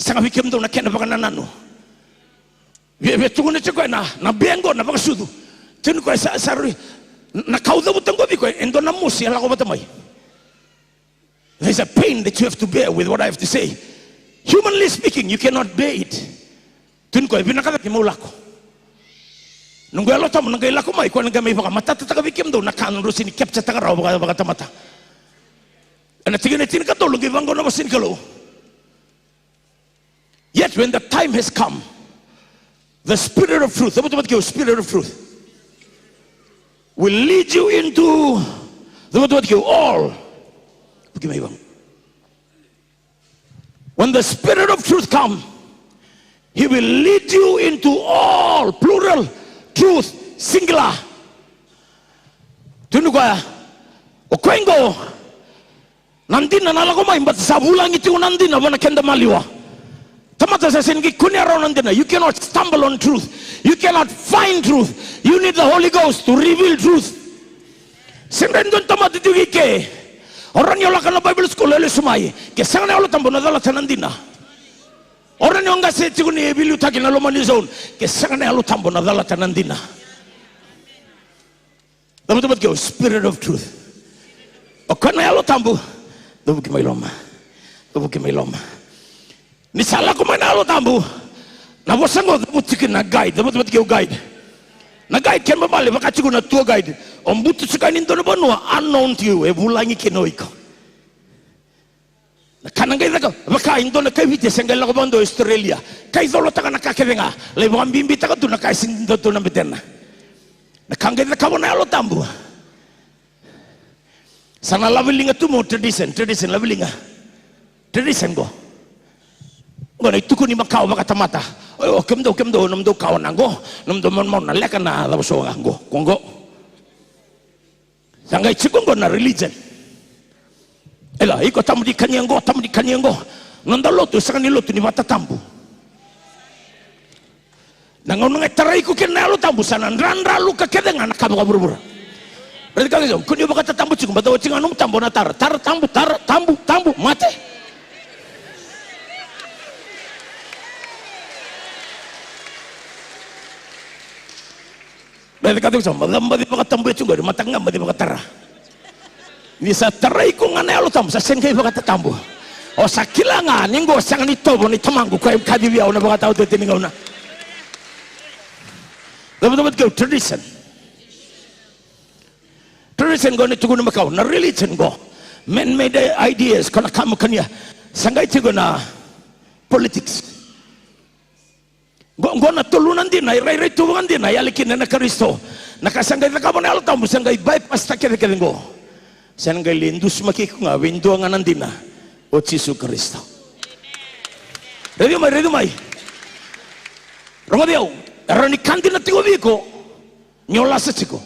Sanga bikem do na kena baka nanano. Be tungo na chiko na bengo na baka sudu. Tunu ko saruri na kauda butango biko endo na musi ala ko batamay. There's a pain that you have to bear with what I have to say. Humanly speaking, you cannot bear it. Tunu ko binakata ki mulako. Nunggu alo tamu nunggu ilako mai ko nunggu mai baka matata taka bikem do na kanu rusini capture taka raw baka tamata. Ana tigene tin ka do lungi bango na masin kalo. Yet when the time has come, the Spirit of truth, Spirit of truth, will lead you into all. When the Spirit of truth comes, He will lead you into all, plural, truth, singular. Tunukwaya, okwengo, nandina nalagoma imbat sabulang iti nandina wana kenda maliwa. You cannot stumble on truth. You cannot find truth. You need the Holy Ghost to reveal truth. Orang yang lakukan Bible school oleh sumai, kesangan Allah tambah nadala tanandina. Orang yang enggak setuju ni bilu takin Allah manizon, kesangan Allah tambah nadala tanandina. Dapat kau Spirit of truth. Okan Allah tambah, dapat kimailoma. Ni salah ko man alo tambu. Na bosango dapat na guide, dapat kau guide. Na guide kan mabali baka chiku na tour guide. Ombutu sukanin do na banua unknown to you. Bulangi kinoiko. Na kanang kaya ka baka indo na kaiwite senggal ko bando Australia. Kay dolo taka nakakevenga. Le bambimbi taka tu na kaisin do na betena. Na kangay ka mo na alo tambu. Sana labelinga tu mo tradition labelinga. Tradition go. Ngona ituko ni makao baka tamata. kemdo namdo kawan anggo namdo mon naleka na laso anggo kongo sangai chikungo na religion ela iko tamu di kanyengo nandalo tu sakani lotu ni mata tambu nangon ngai ku kena lo tambu sana randra lu kekedengan kabur berarti kali jom kunyo bakata tambu cikum batawa cinganum tambu na tar tambu mate berarti kali jom lamba di bakata tambu cikum di mata ngam di bakata tara bisa tarai ku ngane lo tambu sa sengai bakata tambu o sakilanga ningo sangan itobo ni tamangu ko kadi biya ona bakata auto tininga ona dapat go tradition gone tugun makau na religion go men made ideas kana kamu kanya sangai tigo na politics go na tulunan din na rai tuwan din na yalikin na Kristo nakasangai na kamo na altam sangai bypass ta kede go sangai lindus makikunga window nga nandina o Jesu Kristo ready mai rongodio arani kandi na tigo biko nyola sa chiko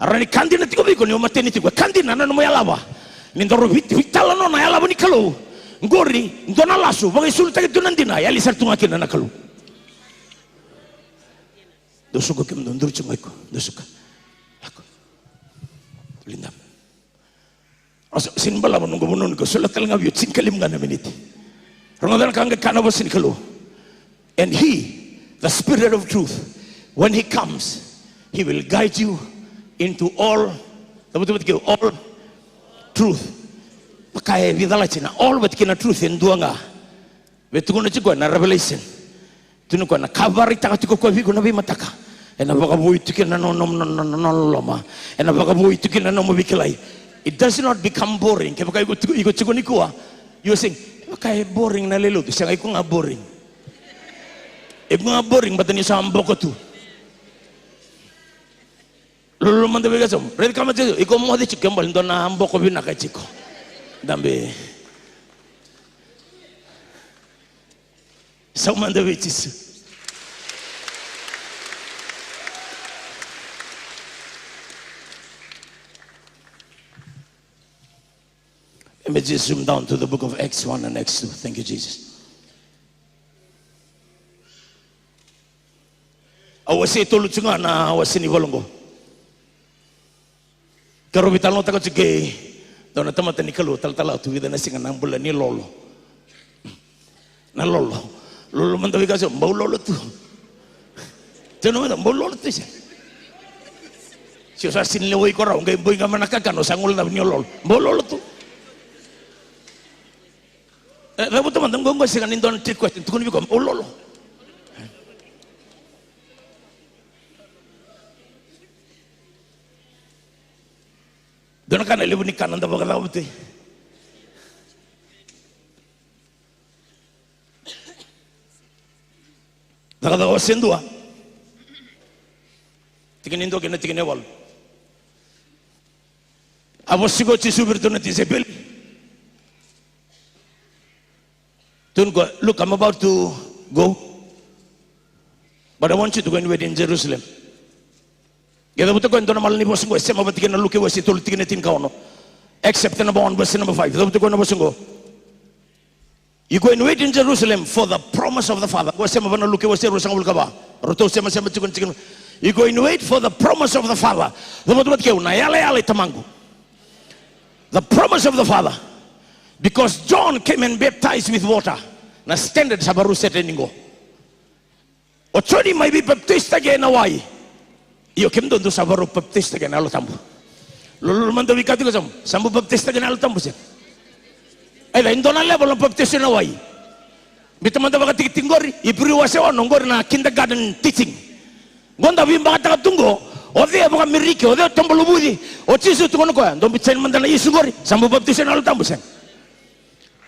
arani kandi na tigo biko nyo mateni tigo kandi na no yalaba nindoro vitala no na yalaba ni kalo ngori ndona lasu bagi sulta ke tunandina yali sartunga kina na kalo dosuka kem ndur chumaiko dosuka ako lindam aso sinbala mo ngo bunun ko sulatal nga yut sinkalim nga na minute rongodan kanga kanabo sin kalo and the Spirit of truth, when he comes, he will guide you into all truth. Pakai vidala cina all but kina truth in duanga. Betu kuna cikgu na revelation. Tunu kuna kabar itaka cikgu kwa viku nabi mataka. Ena baka bui tukina no loma. Ena baka bui tukina no mubikilai. It does not become boring. Kaya pakai iku cikgu nikua. You saying pakai boring na lelu tu. Siang iku nga boring. Ibu nga boring batani sa amboko tu lulu manda bega som red kama je iko mo de chikembal ndona amboko bina ka chiko dambe sa manda betis let me just zoom down to the book of Acts 1 and Acts 2. Thank you, Jesus. Awasi tolu cunga na awasi ni bolongo. Karo vital nota ko cike, dona tamata ni kalu tal tu vida na singa nang bulan ni lolo. Na lolo mandawi kaso bau lolo tu. Jangan mana bau lolo tu sih. Siapa sin lewai korang, gay boy ngaman nakakan, osangul na ni lolo. Bau lolo tu. Rabu teman gue singa ni don trick question, tukun bikom bau lolo. Dona kana lebu ni kanan da bagala uti. Daga da osendua. Tikinindo kena tikinewal. Abosigo Jesu bertuna tisebel. Tungo, look, I'm about to go, but I want you to go and wait in Jerusalem. Kita butuh kau entah nama ni bos gue, saya mau betikan luki wasi tol tikin etin kau no, except number 1 verse number 5. Kita butuh kau nama bos gue. You go and wait in Jerusalem for the promise of the Father. Gue saya mau bana luki wasi rusang ulkaba. Roto saya masih betikan tikin. You go and wait for the promise of the Father. Kita butuh kau na yale tamanggu. The promise of the Father, because John came and baptized with water. Na standard sabaru seteningo. Ochoni may be baptized again away. Iyo kem dondo sabaru baptista ke nalo tambu. Lulu mando wikati ko sambu baptista ke nalo tambu siya. Ay la indona level ng baptista na way. Bita mando bakati tingori ibru wasewa nongori na kindergarten teaching. Gonda bimba kata tunggo. Ode baka miriki ode tombolo budi. O Jesu tungono ko yan. Don bitsain manda na Yesu gori sambu baptista nalo tambu siya.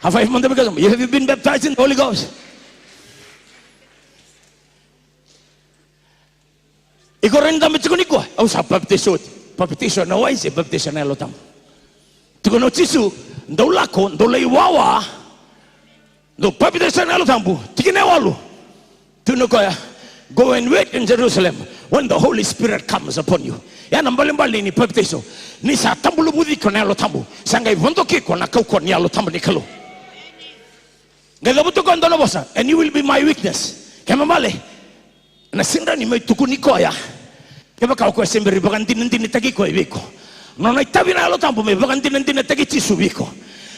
Have I mando bika you have been baptized in the Holy Ghost. Iko rin dami tiko niko. Au sa baptiso. Baptiso na wai si baptiso na lotam. Tiko no Jesu ndo lako ndo leiwawa ndo baptiso na lotambu. Tiki ne walu. Go and wait in Jerusalem when the Holy Spirit comes upon you. Yana mbalimbali ni baptizo. Ni sa tambulu budi ko na lo tambu. Sanga ivondo ki ko na ko ni alo tambu ni kalo. Ngelo buto ko ndono bosa, and you will be my witness. Kama male. Na sinda ni mai tukuni ko ya. Kema ka ko semberi bagantin tin tagi ko ibiko. No na itabi na alo tambu me bagantin tin tagi ti subiko.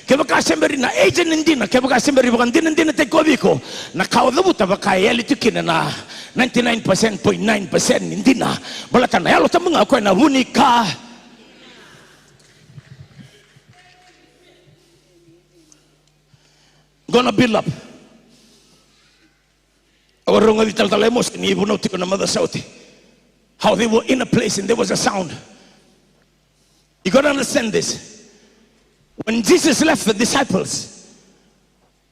Kema ka semberi na agent ndina, kema ka semberi bagantin tin tagi ko ibiko. Na ka odabuta baka yeli tukina na 99.9% hindi na balatan na yalo tamang ako na unika gonna build up our wrong vital talemos ni bunoti ko na mother sauti how they were in a place and there was a sound. You gotta understand this. When Jesus left the disciples,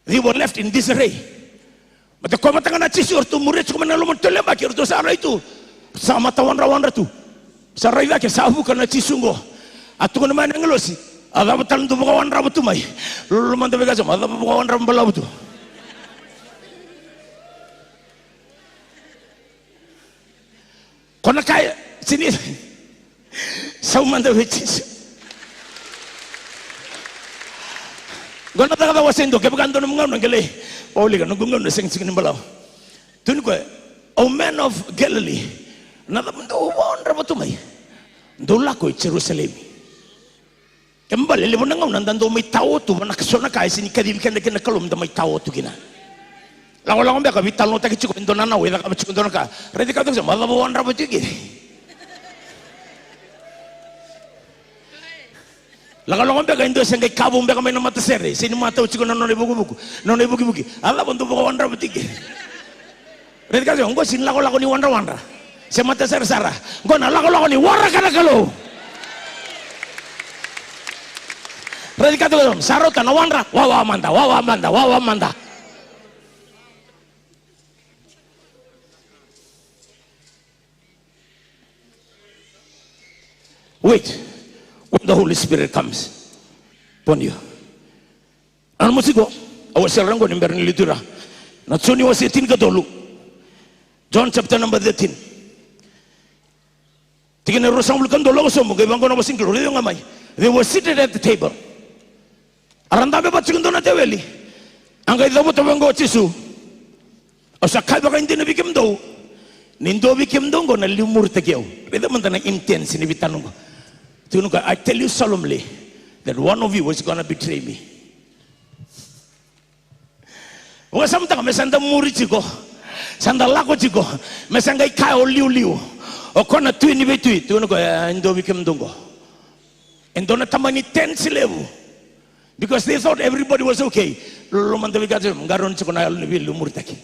they were left in disarray. Mata ko matanga na chisi orto murid ko manalo montole ba ki orto sara itu sama tawan rawan ratu sara ida ke sabu kana chisungo atu ko naman ngelosi ada betal ndu bakawan rabatu mai lulu manda bega sama ada bakawan ram bala butu kona kai sini sau manda wechis gona daga wasendo ke bagando ngam ngele Oli kan nunggu na sing sing nimbalaw. Tun ko, O man of Galilee, nada mundo wonder batumay. Dola ko Jerusalem. Kembali limo nang nandando may tao tu nakasona kay sini kadil kan na kalum da may tao tu gina. Law ba ka vital no taki chiko ndona na wala ka chiko ndona ka. Ready ka to sa mala wonder batugi. Law ba ka indo sangay kabum ba ka may namata sere. Sini mata chiko na no buku. No buki. Ala bantu buka wonder batugi. Ready ka to ngo sin law ni wonder. Sa mata sere sara. Ngo na law ni wara kana kalo. Ready ka to saro ta na wandra. Wawa manda. Wait, when the Holy Spirit comes upon you. Ano mo sigo? Awas sarang ko nimber ni litura. Natsuni was 18 kadolu. John chapter number 13. Tingin na rosang bulkan dolo ko somo. Gawang ko na masing kloro yung amay. They were seated at the table. Arandami ba chikin doon na teweli? Ang kay daw tawang ko chisu. O sa kay baka hindi nabikim daw. Nindo bikim daw ko na lumur tagiyaw. Pwede man na intense ni bitanong ko. I tell you solemnly that one of you is going to betray me. Wala samtang mesanda muri chiko, sanda lako chiko, mesanga ikai liu. O kona tui ni betui, tuno ko indo bikem dungo. Indo na tamani tense level, because they thought everybody was okay. Lolo manda bigajo ngaron chiko na alu ni lumur taki.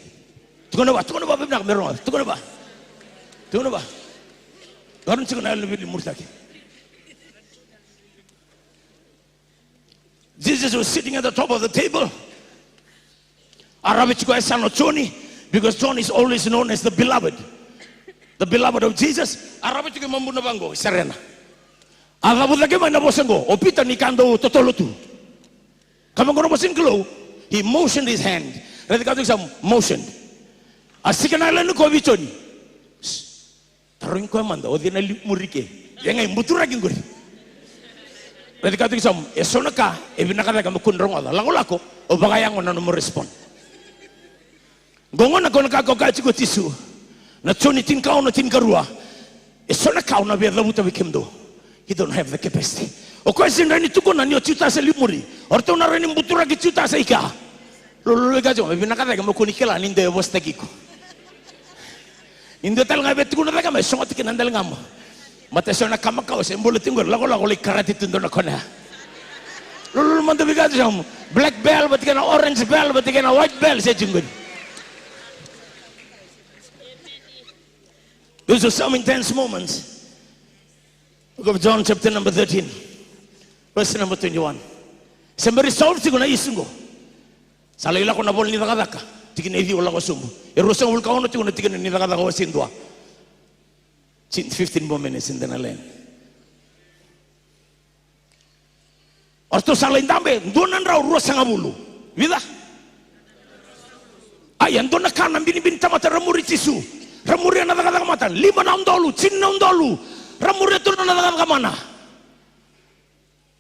Tuno ba bibnak meron. Tuno ba. Ngaron chiko na alu ni lumur taki. Jesus was sitting at the top of the table. Because John is always known as the beloved of Jesus. Serena. He motioned his hand. Motioned. Ready ka tingsom esona ka ebinakada ka mukundrong ala lako o bagayang na mo respond gongon na kono ka ko ka chiko tisu na choni tin ka ono tin karua esona ka ona be dabuta bikemdo. He don't have the capacity o ko sin rani tuko na ni chuta sa limuri orto na rani butura ki chuta sa ika lolo ga jo ebinakada ka mukuni kala ninde bosta kiko indo tal nga betu na ka me songot kinandal ngamo. Matasona kamakao sembolo tingor lago li karate tundo na kona. Lulu mando bigat jam black belt but kana orange belt but kana white belt sa jingod. Those are some intense moments. Book of John chapter number 13 verse number 21. Sembari solve siguna isungo. Salila ko na bol ni nakadaka. Tikin evi wala ko sumbo. Erosang ulka ono tiguna tikin ni nakadaka wasindwa. 15 more minutes in the land. Orto salain dambe donan raw rosanga bulu. Vida. Ayan doon na kanang binibin tamata ramuri tisu. Ramuri na nagkakamatan. 5 $9, 10 $9. Ramuri ito na nagkakamana.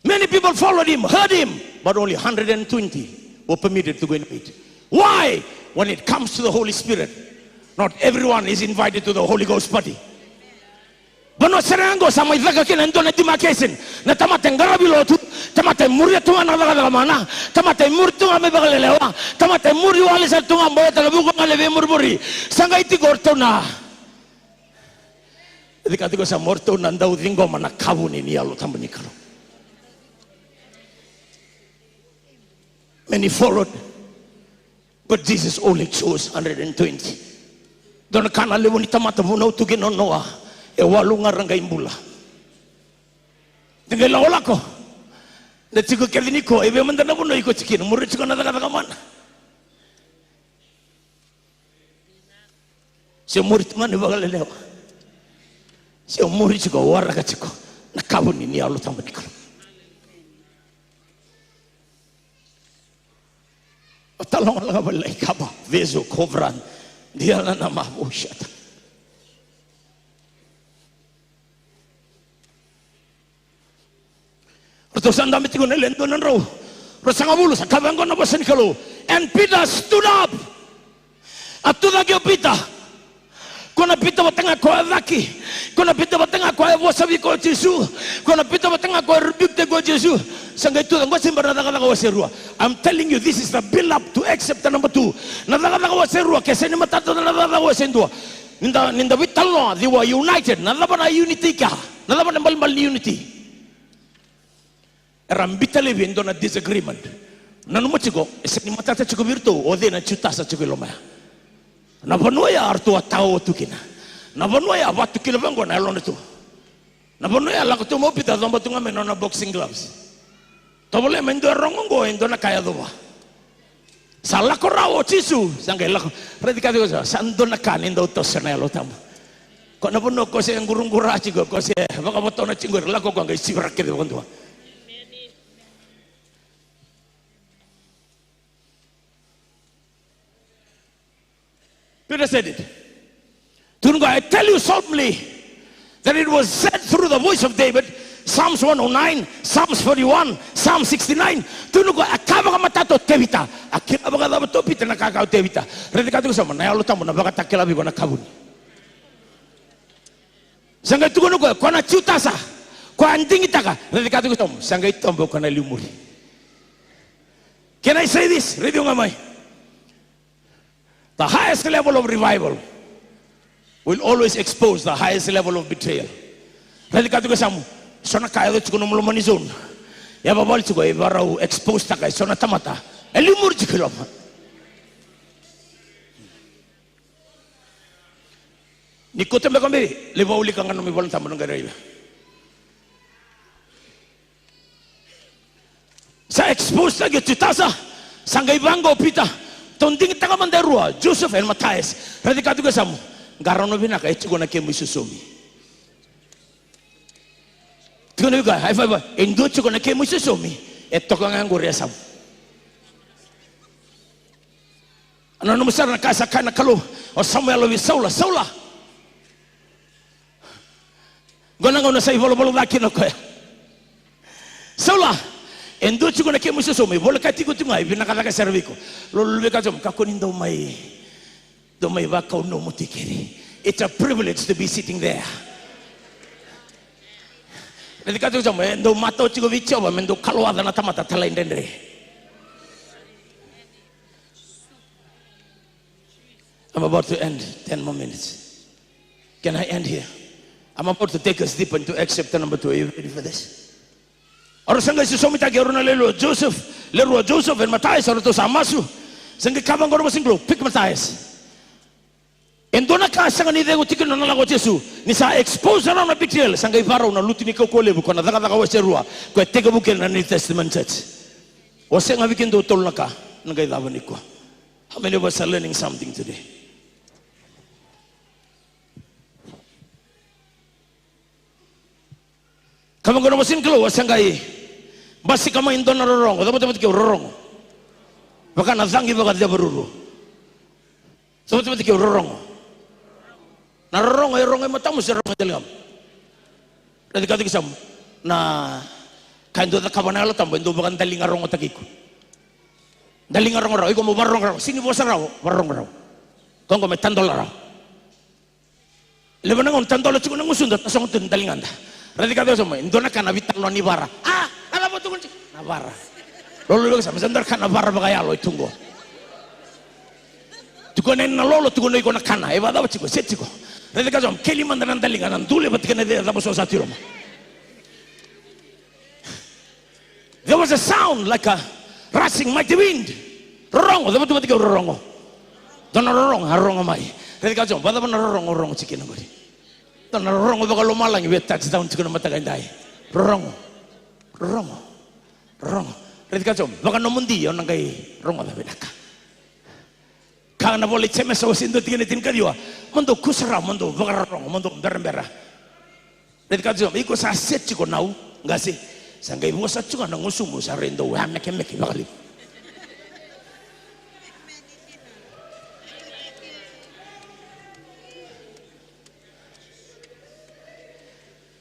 Many people followed him, heard him, but only 120 were permitted to go and eat. Why? When it comes to the Holy Spirit, not everyone is invited to the Holy Ghost party. Bano serango sa may daga kinando na dimakesin na tamateng garabilotu, tamateng muri tunga na daga mana, tamateng muri tunga may bagalelewa, tamateng muri wali sa tunga mo talabuko nga lebe murmuri. Sangay tigorto na. Dikatigo sa morto nandau dingo manakabu ni nialo tambanikalo. Many followed, but Jesus only chose 120. Doon kana lewo ni tamata vuno tugin on Noah. E walunga rangga imbula. Tinggal olah ko. Na chico kelini ko ebe mandana buno iko chikin murid chico na daga man. Si murid man bagal lelewa. Si murid chico warga chico nakabun ni alu tambani ko. Talong lang balay kaba vezo kovran dia na mabushata. Ratusan dami tigo nelendo nan raw. Rasangabulo sa kabangon na basan kalo. And Peter stood up. At tudagyo Peter. Kuna Peter batanga ko adaki. Kuna Peter batanga ko wasabi ko Jesu. Kuna Peter batanga ko rebuke ko Jesu. Sangay tu ngo simbar na daga waserua. I'm telling you, this is the build up to accept number 2. Na daga waserua kesa ni matato na daga wasendua. Ninda vitalo they were united. Na daga unity ka. Na daga mbal unity. Rambita levi ndo na disagreement. Nanu machiko eseni matata chiko virtu ode na chutasa chiko lomaya. Na vanoya artu atao tukina. Na vanoya watu kilo vengo na elone tu. Na vanoya la kutu mo pita zomba tunga meno na boxing gloves. Tobole mendo rongongo endo na kaya doba. Sala korao chisu sangge la predikati ko sa sando na kanin do to senelo tamu. Ko na vono ko se ngurungura chiko ko se baka botona chingur la ko ngai sirak ke do. Peter said it. Tungo, I tell you solemnly that it was said through the voice of David, Psalms 109, Psalms 41, Psalm 69. Tungo, akaba ka matato tevita. Akira baga dapat topita na kakao tevita. Redikatu ko sama na yalo tamu na baga takilabi ko na kabuni. Sangay tungo ko na chutasa, ko anding itaka. Redikatu ko sama sangay tombo ko na lumuri. Can I say this? Read yung amay. The highest level of revival will always expose the highest level of betrayal. Radikatu ko samu, sona kaya do chiko nomlo manizon. Ya babal chiko ibarau expose ta kay sona tamata. Elimur chiko lama. Nikote me kambi, leva uli kang ano mi bolan tamu nang garayla. Sa expose ta gitu tasa, sanggay bango pita. Tonding taka mandarua Joseph and Matthias radikatu ko samu garono binaka echigo na kemu susomi tikono ga high five endo chigo na kemu susomi etoko ngangure samu ano no musara na kasa kana kalu o Samuel wi Saula gona ngona sai volo dakino ko Saula endo chigo na kemu susomi volo katigo tungai binaka serviko lolo ka jom kakoni do mai va ka no mutikeri. It's a privilege to be sitting there. Dedikatu jom endo mato chigo vicho ba mendo kalwada na tamata talain dendre. I'm about to end 10 more minutes. Can I end here? I'm about to take us deep into Acts chapter number 2. Are you ready for this? Orosanga si somita geruna lelo Joseph and Matthias oroto samasu. Sangge kabang goro masinglo pick Matthias. Endona ka sanga ni dego tikino na lago Jesu. Ni sa expose na na betrayal sangge faro na lutini ko lebu ko na daga waserua ko tega bukel na New Testament church. Wase nga weekend do tol naka ngay laban ko. How many of us are learning something today? Kabang goro masinglo wasangay basi kama indona rorong dapat ke rorong. Baka nazangi baka dia beruru. Coba tiga rorong. Na rorong matamu si rorong teligam. Dari kata kisam. Na kando tak kapan alat tambah itu bukan telinga rorong takiku. Telinga rorong rau. Iku mau barong rau. Sini bosan rau. Barong rau. Kau me tandol rau. Lepas nangon tandol cukup nangusun dat asong tun telinga anda. Dari kata kisam. Indona kana vital lo ni bara. Ada apa tu kunci? Nabara. Lalu kisam. Sendar kana bara bagaya lo itunggo. Tukone na lolo tukone iko na kana eva da chiko setiko rede kazom keli mandana ndalinga nan dule batkene de da boso satiro. There was a sound like a rushing mighty wind. Rongo da batu batika rongo dona rongo mai rede kazom bada bana rongo chikina ngori dona rongo ba lo malangi be touch down chikona mata gandai rongo rede kazom baka no mundi onang kai rongo da benaka. Karena boleh cema sawo sindo tigene tin kadiwa mondo kusara mondo bagarong mondo berembera det kadzo iko sa setti ko naw ngasi sangay mo sa tsuga na ngusumo sa rendo wa meke bakali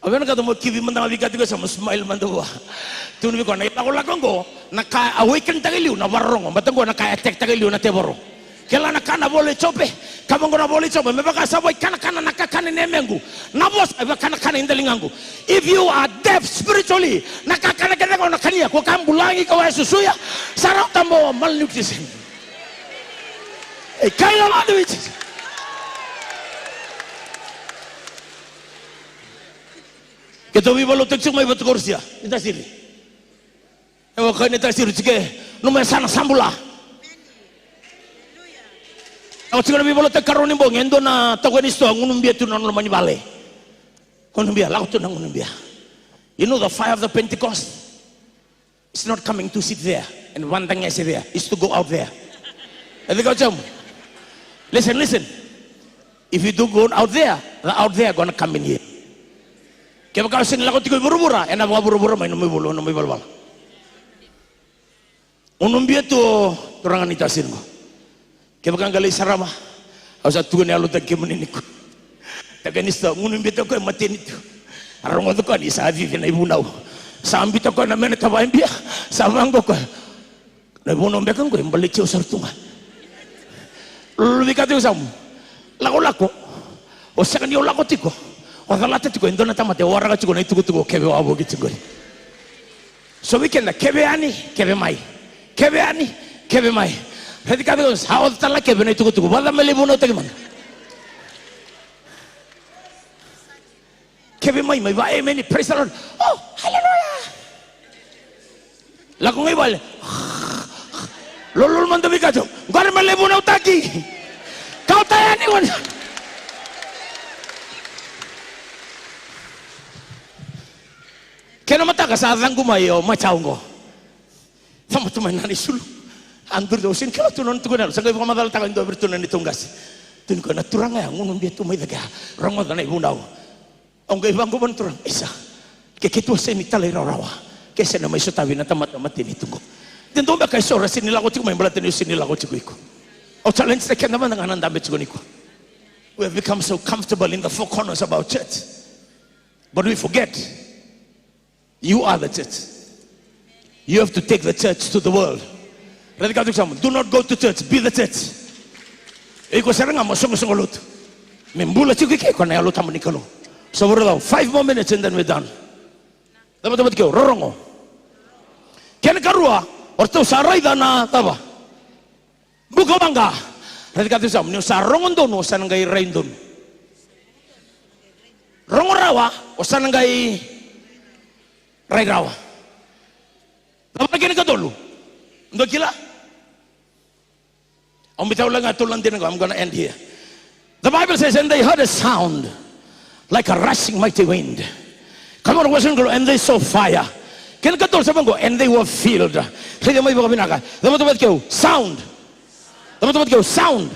awen ka mo kibi manda mabigati ko sa smile mando wa tunu ko na itago naka awaken tagaliw na warong matango naka attack tagaliw na teboro kela nakana boleh cobe kamu ngona boleh cobe mebaka saboy kana nakakana nemengu nabos kana indalingangu. If you are deaf spiritually nakakana ngona kania ko kambulangi ko susuya sarau tambo malnutrition kaila lado itu kita bibalo teksuk mai betul kursia kita sini ewa kani tasir cike nume sana sambula. Ako siguro bibolo karon nimbo ngendo na tawanisto ang unumbia tu nan lumani bale. Unumbia laut tu nang unumbia. You know the fire of the Pentecost. It's not coming to sit there and one thing I say there is to go out there. Listen. If you do go out there, the out there gonna come in here. Kaya kau sin lakot ko buru-bura, ena mga buru-bura may numibolo. Unumbia tu turangan itasin mo. Kaya baka galay sarama ako sa tugon ni alutag kimunin ko taganista ngunumbit ako matin ito arong ko ni sa aviv na ibunaw sa ambit ako na men tabayin biya sa manggo ko na ibunaw bekan ko imbalik siya sa tunga lulubik ka sa mo lako o sa kanyo lako tiko o talata tiko indo na tamate wara ka tiko na itugo kebe wabo gitiko so weekend na kebe mai Hadi kata ko sa awat talak kebe na itugo bada malibuno tagiman kebe mai ba amen praise the Lord oh hallelujah lakong ibal lolol man dabi kajo gar malibuno taki kau tayani wan kena mata ka sa zangu mayo machaungo sama tuman nani sulu andur dosin kalau tunon tugunan sangay pamadal takan do bertunan itunggas tun ko naturang ya ngunun dia tu may daga rango na ibunaw ang gaibang ko man turang isa kekitu sa ni talay rawa kesa na may sutabi na tamat-tamatin itugo din do ba kay sora sinila ko tigo may balatin yung sinila ko tigo iko o challenge na kaya naman ang anandamit tigo niko. We have become so comfortable in the four corners of our church but we forget you are the church. You have to take the church to the world. Do not go to church, be the church. Iko sarang mo song lot. Membula chiki ke ko na lo tamu nikalo. So we're 5 more minutes and then we're done. Dapat ko rorongo. Ken karua orto saray dana taba. Buka bangga. Radika tu sam ni sarongon dono sanangai raindon. Rongorawa o sanangai rairawa. Dapat ken ka dulu. Ndo kila I'm going to end here. The Bible says, and they heard a sound like a rushing mighty wind. Come on, wasn't go, and they saw fire. Can ka tol saban go, and they were filled. Kaya may baka dapat ko sound. Dapat ko sound.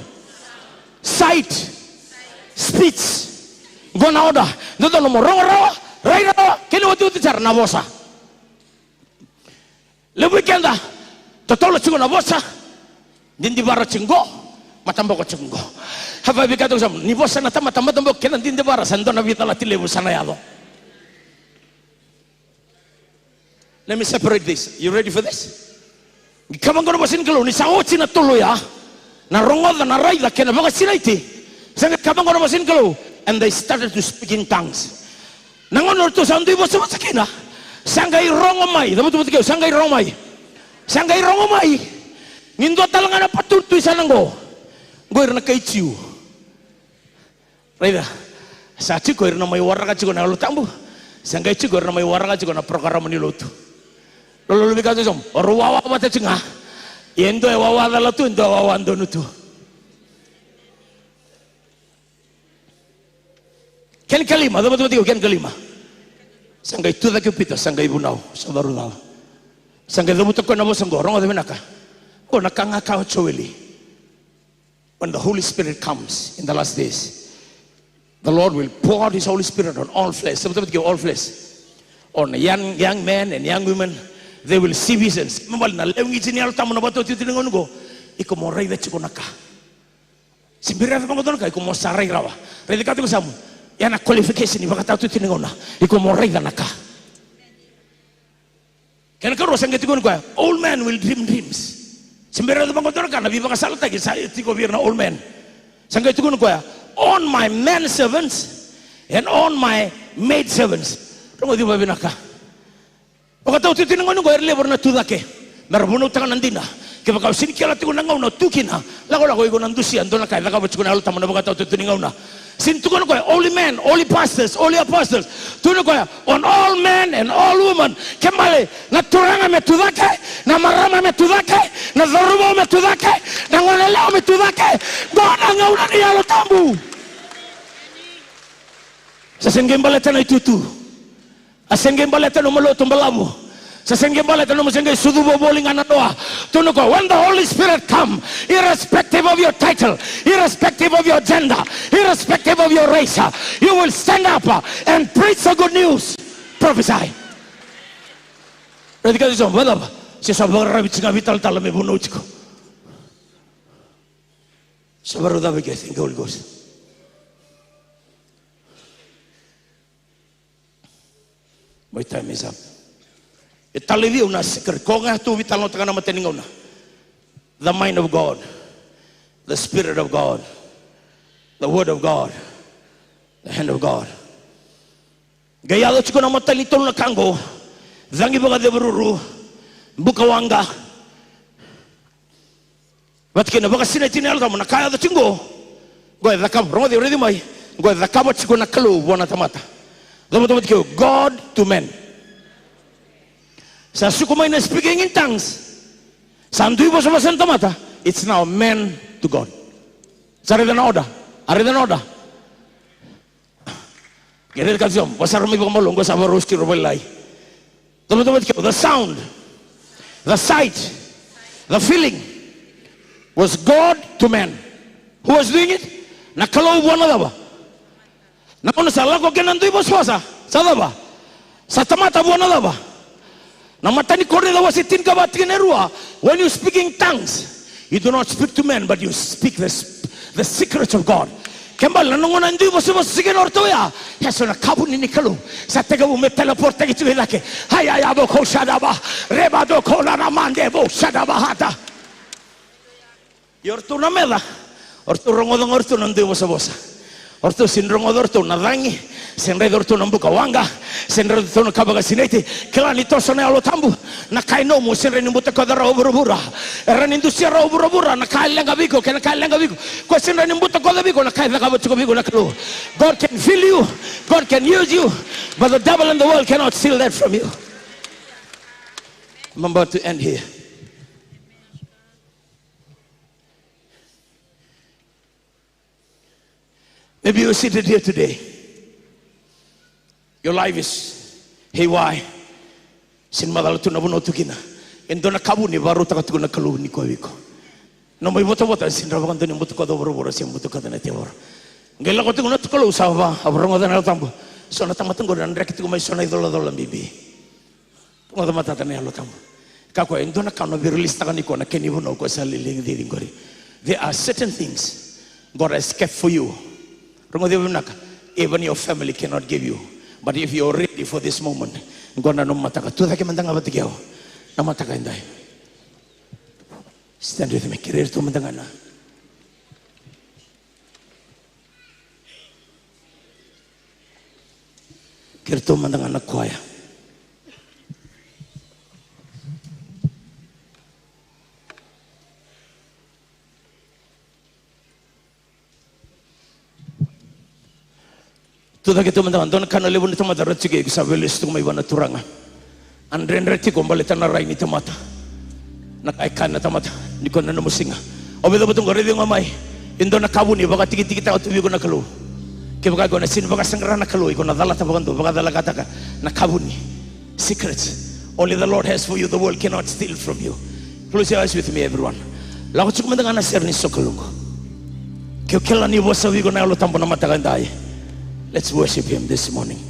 Sight. Speech. Go na oda. Dato mo rawa. Kini watu tichar na bosa. Le weekenda. Totolo chigo na bosa. Dindi bara chingo matambo ko chungo hava bikato sam ni bosa na tama tambo kenan dinde bara sandona vitala tilebu sanayado. Let me separate this. You ready for this? Kamang kono basin kalo ni saochi na tulo ya na rongoda na raida kena baga sinaiti sanga kamang kono basin kalo and they started to speak in tongues. Nangon to sandu bosa masakina sangai rongomai dapat kau sangai rongomai ngindo talangan apa tutu sanango goir na kaichiu raida sa chico na mai warga chico na lo tambu sangai chico na mai warga chico na program ni lotu lo lebih kau som ruwawa mata cenga yendo wawa dala tu endo wawa ando nutu ken kalima dapat ken kalima sangai tu dak pita sangai bunau sabaru na sangai dapat ko na bo sango rongo de menaka ko nakanga ka choweli. When the Holy Spirit comes in the last days, the Lord will pour out His Holy Spirit on all flesh. Sometimes give all flesh. On young men and young women, they will see visions. Mambal na lewi jinial tamu na bato titingon go. Iko mo rai da chiko naka. Simbira fa ngodon ka iko mo sarai rawa. Rai ka ko samu. Yana qualification ni bakata titingon na. Iko mo rai da naka. Kana ka ro sange tigon ko. Old man will dream dreams. Simbira da ngodon ka na bi baka salta ki sa ti gobierno old man. Sange tigon ko on my men servants and on my maid servants. Rongo di ba binaka. Pagkatao titinangon ko erle borna tudake. Narbuno tangan nandina. Kaya kau sini kala tigo nangaw na tukina. Lago iko nandusi ando na kaya lagaw chiko na alta mo na pagkatao titinangaw na. Sintugon ko only men, only pastors, only apostles. Tuno ko on all men and all women. Kemale na turanga me tudake, na marama me tudake, na zarubo me tudake, na ngonelao me tudake. Dona ngaw na niya lo tambu. Sa sengem baleta na itutu. Asengem baleta no malo tumbalamu. Sesengem baleta no masengay sudubo boling ananoa. Tuno ko when the Holy Spirit come, irrespective of your title, irrespective of your gender, irrespective of your race, you will stand up and preach the good news. Prophesy. Ready guys? Wala ba? Si sabar rabit nga vital tala me buno chiko. Sabar da bigay think Holy Ghost. My time is up. Italivi una secret. Konga tu vital no takana mateningaw na. The mind of God, the Spirit of God, the Word of God, the hand of God. Gayado chiko na matalitol na kango. Zangi baga de bururu. Bukawanga. Wat kina baga sinaitin alta mo nakaya do chingo. Goy zakab rongo de ready mai. Goy zakab chiko na kalu buona tamata. God to men. Sa sukumay na speaking in tongues. Sanduy po sa Santa Mata. It's now men to God. Sa rin na order. Ari na order. Ganyan ka siyom. Basta rumi po malunggo sa maruski rubalay. The sound, the sight, the feeling was God to men. Who was doing it? Nakalaw buwan na ba? Nauna sa lago ganandoy po sa ba? Sa tamata buwan na ba? Namatani korne daw sitin ka ba tinerua. When you speak in tongues, you do not speak to men, but you speak the secrets of God. Kembal nanongon andi mo sa sige norto ya. Yeso na kabun ni kalu. Sa tega mo teleporta gitu laki. Hayaya bo ko shadaba. Reba do ko la mande bo shadaba hata. Yorto na mela. Orto rongodong orto nandi mo sa bosa. Orto sinrongodor to nadangi. Senredor to ng Bukawanga, senredor to ng Kabagasinete, Kalanito sa Nealo Tambu, Nakaino mo, senrenimbuta ko da Raubura, Ranindusia Raubura, Nakailang Gabigo, Kanakailang Gabigo, Quesenrenimbuta ko da Bigo, Nakailang Gabigo, Nakalo. God can fill you, God can use you, but the devil in the world cannot steal that from you. I'm about to end here. Maybe you're seated here today. Your life is haywire. Sin madalo tu nabuno tukina. Endo na kabu ni baru taka tu na kalu ni ko. No may bota sin rabakan tu ni buto ko do boro sin buto ka na tiwor. Ngela ko tu na tu kalu sa ba abrong da na tambo. So na tamatang go na rek tu may so na idolo bibi. Tunga mata ta na lo tambo. Kako endo na kano birlista ka ni ko na keni buno ko sa liling di ngori. There are certain things God has kept for you. Even your family cannot give you. But if you're ready for this moment, stand with me. Kirto mandangana choir. Tuda kita mandangan don kana lebun tamata ratsige gisabelis tu mai wana turanga. Andren reti kombale tanara ini tamata. Nakaikan tamata nikon na musinga. Obedo betung goredi ngamai. Indo na kabuni baka tiki ta tubi ko nakalu. Kaya baka sin baka sangra nakalu iko na dala ta bakanto baka dala kata ka nakabuni. Secrets only the Lord has for you. The world cannot steal from you. Close your eyes with me, everyone. Lago chuk mandangan na ser ni sokalungo. Kyo kela ni bosa wi ko na lo tampo na matagandai. Let's worship Him this morning.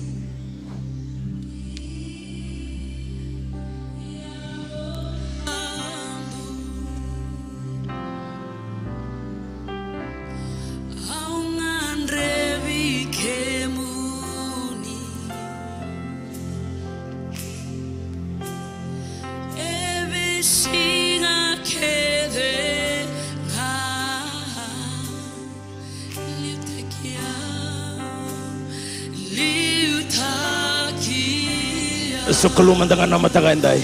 So kalumandangan na matagandai.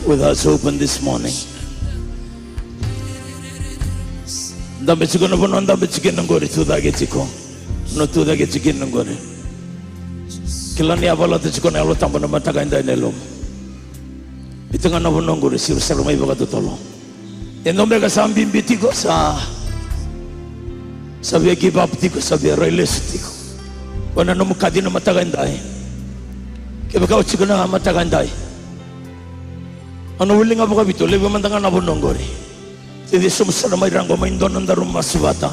With us open this morning, Dambe chiko no bono dambe chicken ngori tuda ge chiko. No tuda ge chicken ngori. Kila ni abala te chiko na alo tambo na mataga inda nelom. Itanga no bono ngori siru selo mai baga tolo. Endombe ka sambi bitiko sa. Sabia give up tiko sabia realistic. Wana no mukadi na mataga inda. Kebaka chiko na mataga inda. Ano willing abu kabito lebe mandanga na bono ngori. Jadi semua mai rango main donon darum masubata.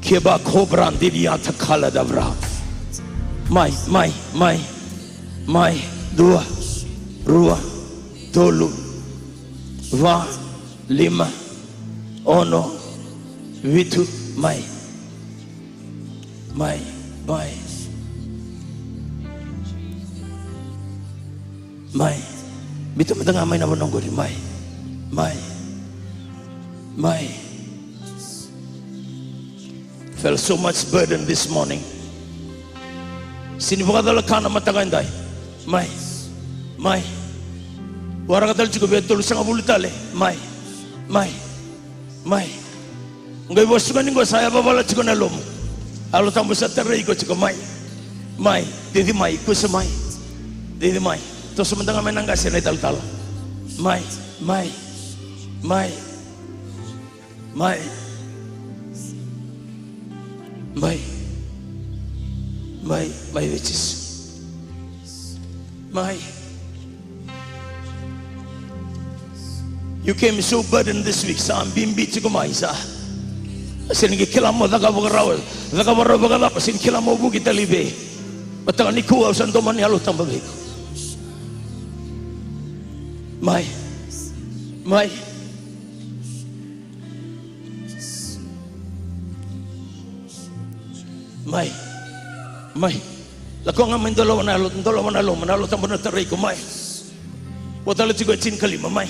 Keba kobran dia takala dabra. Mai, dua, rua, tolu, va, lima, ono, vitu, mai. Bitu matanga mai na bonongori, mai. Felt so much burden this morning. Sini bukadala kana matagandai. Mai. Waragatal juga betul sangat bulutale. Mai. Ngai bosukan ningo saya babala juga nalom. Alo tambo sa terai ko juga mai. Didi mai ko sa mai. Didi mai. To sementara main nangga senai tal. Mai. Which is my. You came so burdened this week. Sa bimbi chiko mai sa. Asin ki kilamo daga bugaraw. Daga baro bagala asin kilamo bugi talibe. Patang ni kuwa san doman ni alo tambagay ko. Mai. Lako nga main dalawa manalo tambo na taray ko mai. Watala tigo chin kalima mai.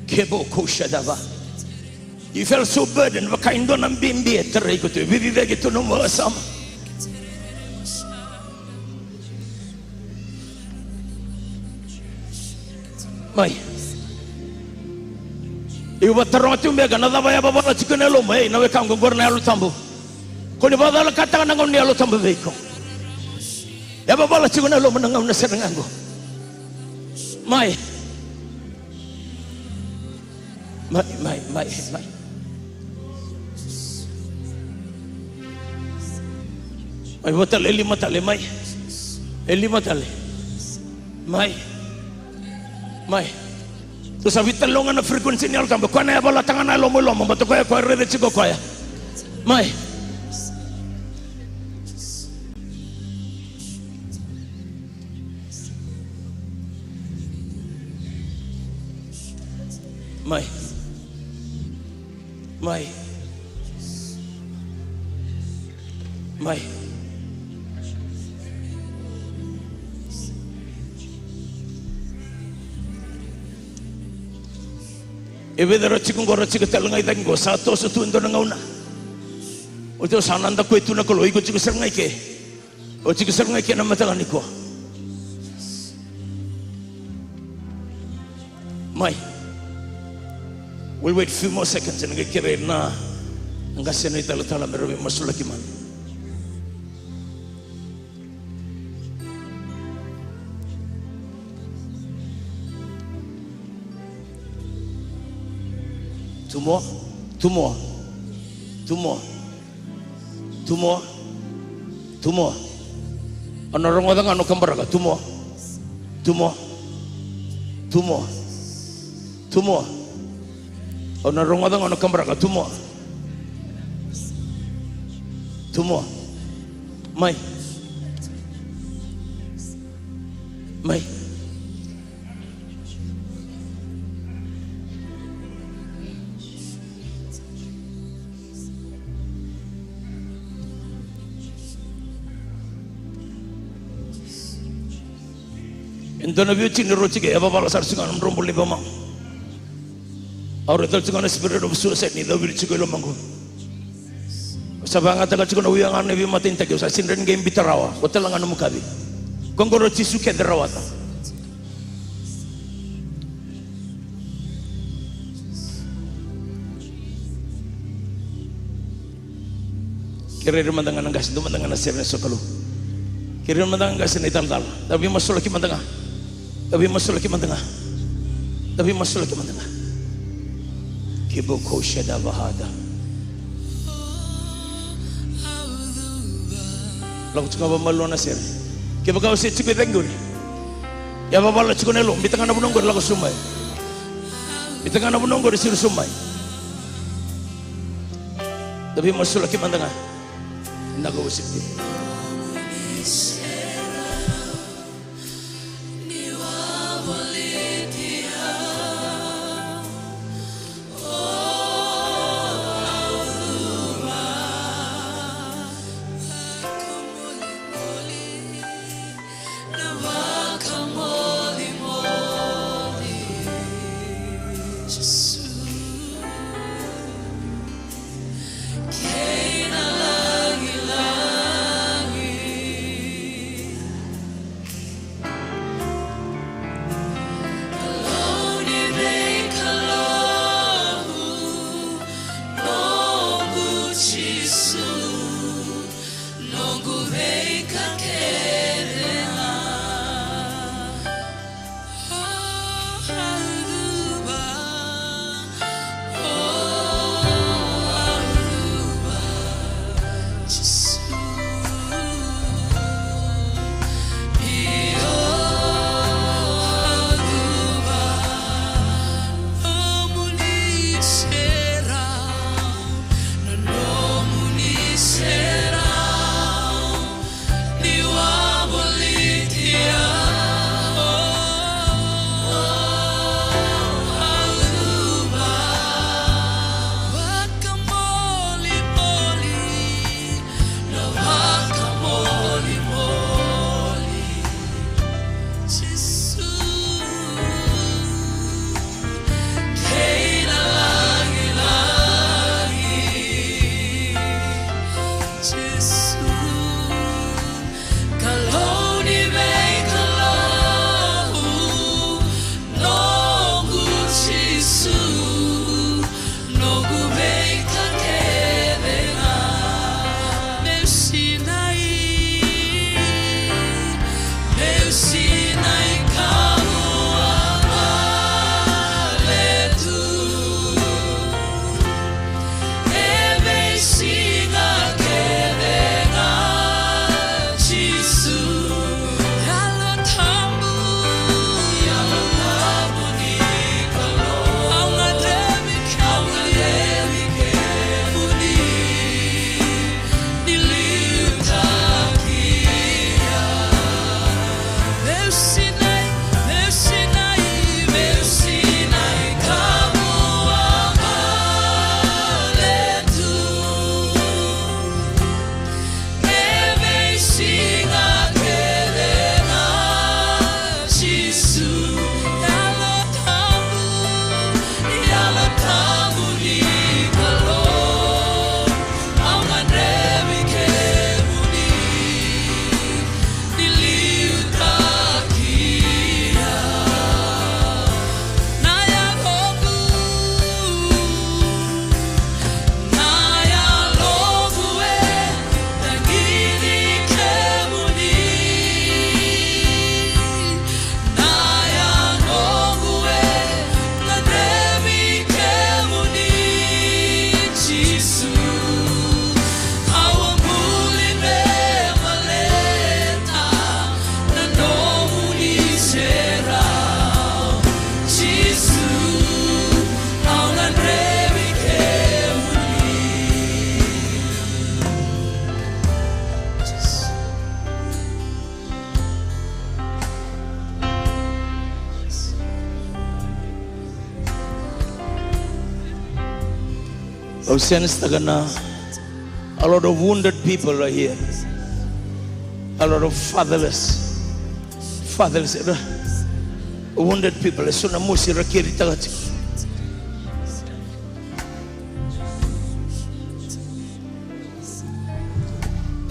Kebo ko shadava. You felt so burdened wakaindo ng bimbi taray ko to. Bibigay ito no mo asama. Mai. Iwa tarong ati umega nadabaya babala chikunelo mai nawe kango gorna alo tambo. Kuni badala kata nangau ni alo tambo beko. Ya babala chikunelo menangau na serangango. Mai. Mai botal eli matale mai. Mai. Terus abis telongan na frekuensi ni altambo. Kau na bala tangan na lomo. Bato kaya kau rede chigo kaya. Mai. Evedero chikung goro chikatel ngai tango sato setundo nangauna. Oto sananda ko itu na ko loigo chikusar ngai ke. O chikusar ngai ke na matangani ko. Mai. We'll wait a few more seconds and get kere na ngasena itala tala merobe masulaki man. Two more. Ano rongodang ano kambaraga? Two more. Ano rongodang ano kambaraga? Two more. Mai. Entona vio chini rochi ke aba bala sar singa nombrombo liba mang. Aure tal singa spirit of suicide ni dawi chiko lo mangu. Sabanga taga chiko no yang ane vi matin takyo sa sinren game bitarawa. Hotel ngano mukabi. Kongoro chisu ke derawata. Kira mandangan ang gas, dumandangan na sir na sokalo. Kira mandangan gas na ital-tal. Tapi masuk lagi mandanga. Tapi masuk lagi mandanga. Tapi masuk lagi mandanga. Kiboko shada bahada. Lagu cuma malu na sir. Kiboko si cikgu tenggul. Ya bapa la cikgu nelo. Bitanga na bunonggo lagu sumai. Bitanga na bunonggo di siru sumai. Tapi masuk lagi mandanga. Nago usiti. I sense a lot of wounded people are here. A lot of fatherless, wounded people. I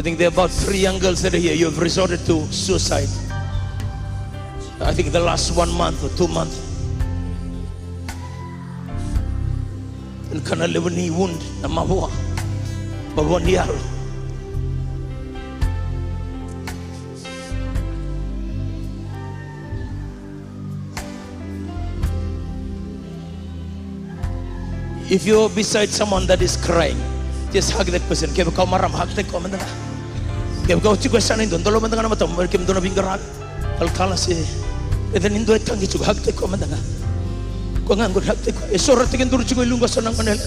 think there are about 3 young girls that are here. You have resorted to suicide. I think the last 1 month or 2 months. And kana live ni wound na mabuha. Babon yaro. If you're beside someone that is crying, just hug that person. Kaya kau maram hug that kau mendanga. Kaya kau cikgu sana Indo, dolo mendanga nama tamu mereka mendona bingkaran. Kalau kalah sih, eden Indo itu anggi cikgu hug that kau mendanga. Kau nganggur hug that kau. Esok ratikan dulu cikgu ilmu senang menel.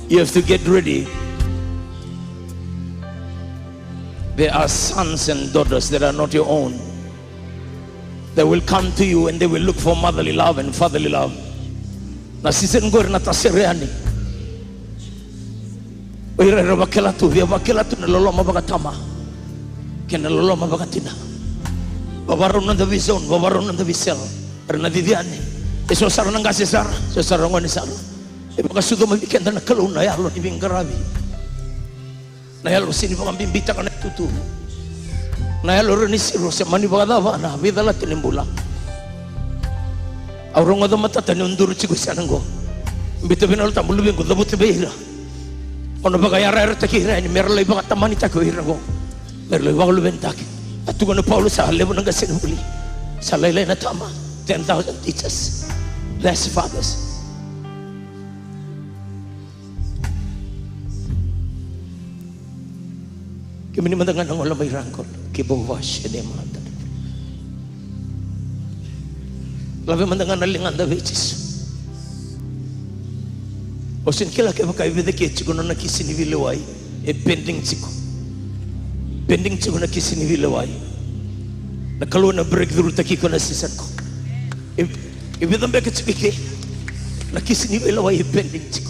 You have to get ready. There are sons and daughters that are not your own. They will come to you and they will look for motherly love and fatherly love. Na sisi ngor na tasereani. Oira bakela tu via bakela tu nalolo mabagatama. Kenalolo mabagatina. Babaron na division, babaron na divisel. Erna didiane. Eso sarang nang kasih sar, so sarang ngoni sar. Ibu kasudo mabikin na kaluna ya lo ibing karabi. Na ya lo sini pang bimbita kana tutu. Na ya lo renisiro sa mani bagada na bidala tinimbula. Aurong ada mata tanundur ciku sanango. Bita binal tambulu bingo dabut beira. Ono bagayara takira ni merlo iba tamani takoira go. Merlo iba lo bentaki. Atu kono Paulo sa levo nang kasinuli. Sa laylay na tama. 10,000 teachers. Bless fathers. Kami ni mandangan ang wala may rangkol. Kibawash ede mata. Labi mandangan nalingan da veches. Osin kila kaya kaibida kaya chiko na nakisini vilawai. Pending chiko. Pending chiko nakisini vilawai. Nakaluwa na breakthrough takiko na sisan ko. Ibidang beka chikike. Nakisini vilawai pending chiko.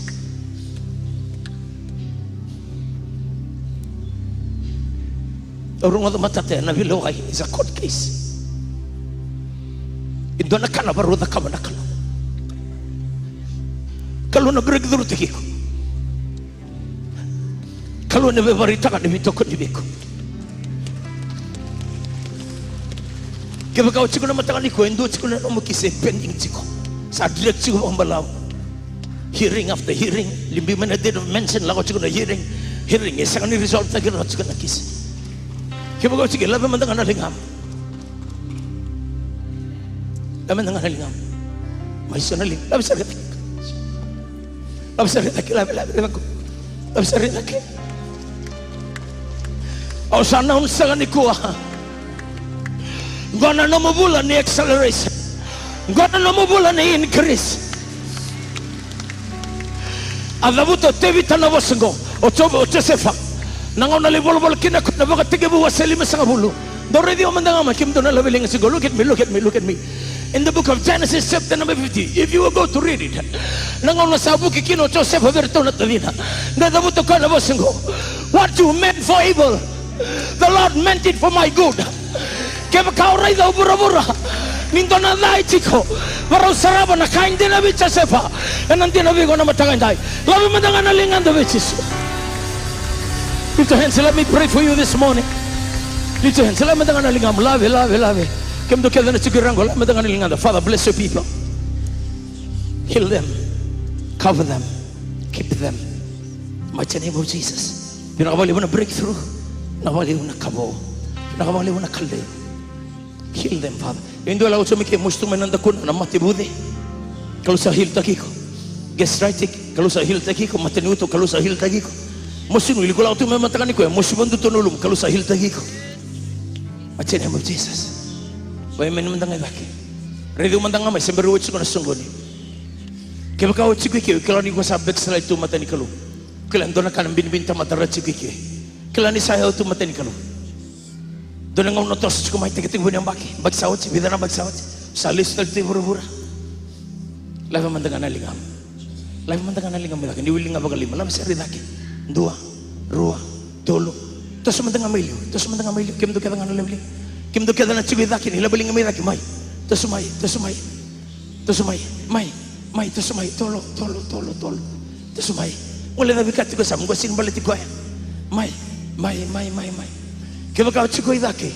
Orang ada matate na vilawai is a court case. Indo na kana baru da kama na kana. Kalau na breakthrough takiko. Kalau na bebarita ka ni bitoko ni biko. Kaya kau cikgu nama tangan iko, endo cikgu nama mukise pending cikgu. Sadilek cikgu pambalau. Hearing after hearing, limbi mana dia mention lagu cikgu na hearing. Hearing, esang ni result lagi na cikgu na kis. Kaya kau cikgu lalu mendengar lingam. Lalu mendengar lingam. Masih na ling, lalu sakit. Lalu sakit, lalu sakit. O sana unsa ni kuha. Gona no mabula ni acceleration. Gona no mabula ni increase. Adabuto tevi tanawasngo. O Josefa. Nangaw na libol-bol kinakot na baka tigibu wasali masangabulu. Doredi o mandangama kim do na lawiling sigo. Look at me, look at me, look at me. In the book of Genesis chapter number 50, if you will go to read it, nangaw na sabu kikino Josefa verto na tadina. Nadabuto ka na wasngo. What you meant for evil, the Lord meant it for my good. Kaya kau ray daw bura-bura. Minto na dai chiko. Waro saraba na kain din na bicha sefa. Nanti na bigo na matangay dai. Labi matangan na lingan the witches. Lift your hands. Let me pray for you this morning. Lift your hands. Let me matangan na lingan. Love. Kim do kaya na chigurango. Let me matangan na lingan. Father, bless your people. Heal them. Cover them. Keep them. Mighty name of Jesus. Pinakabali mo na breakthrough. Nakabali mo na kabo. Nakabali mo na kalde. Heal them, Father. Hindi wala ko sumiki. Musto man nanda ko na matibudi. Kalau sa heal tagi ko. Gastritic. Kalau sa heal tagi ko. Matinuto. Kalau sa heal tagi ko. Musto nuli ko lang ito may matakan ko. Musto bando tunulum. Kalau sa heal tagi ko. Mighty name of Jesus. Why man mandang ay baki. Redo mandang amay. Sembero wits ko na sunggoni. Kaya baka wits ko ikiyo. Kailan ko sabek sa ito mata ni kalu. Kailan doon na ka ng binibinta matarat si ikiyo. Kailan ni sayaw ito mata ni kalu. Doon ang unotos ko may tigiting buniyang baki. Bagsawat si, bida na bagsawat si. Salis na ito bura-bura. Labi mandangan na lingam. Labi mandangan na lingam. Ni wiling nga bagalima. Labi sa ridaki. Dua, rua, tolo. Tos mandangan mailiw. Tos mandangan mailiw. Kim do kaya nga nalabling. Kim do kaya na chigwidaki. Nilabaling nga may raki. May. Tos sumay. Tos sumay. Tos sumay. May. May. Tos sumay. Tolo. Tos sumay. Wala na bikat ko sa mga sinbaliti ko. May. Kaya baka chiko idake.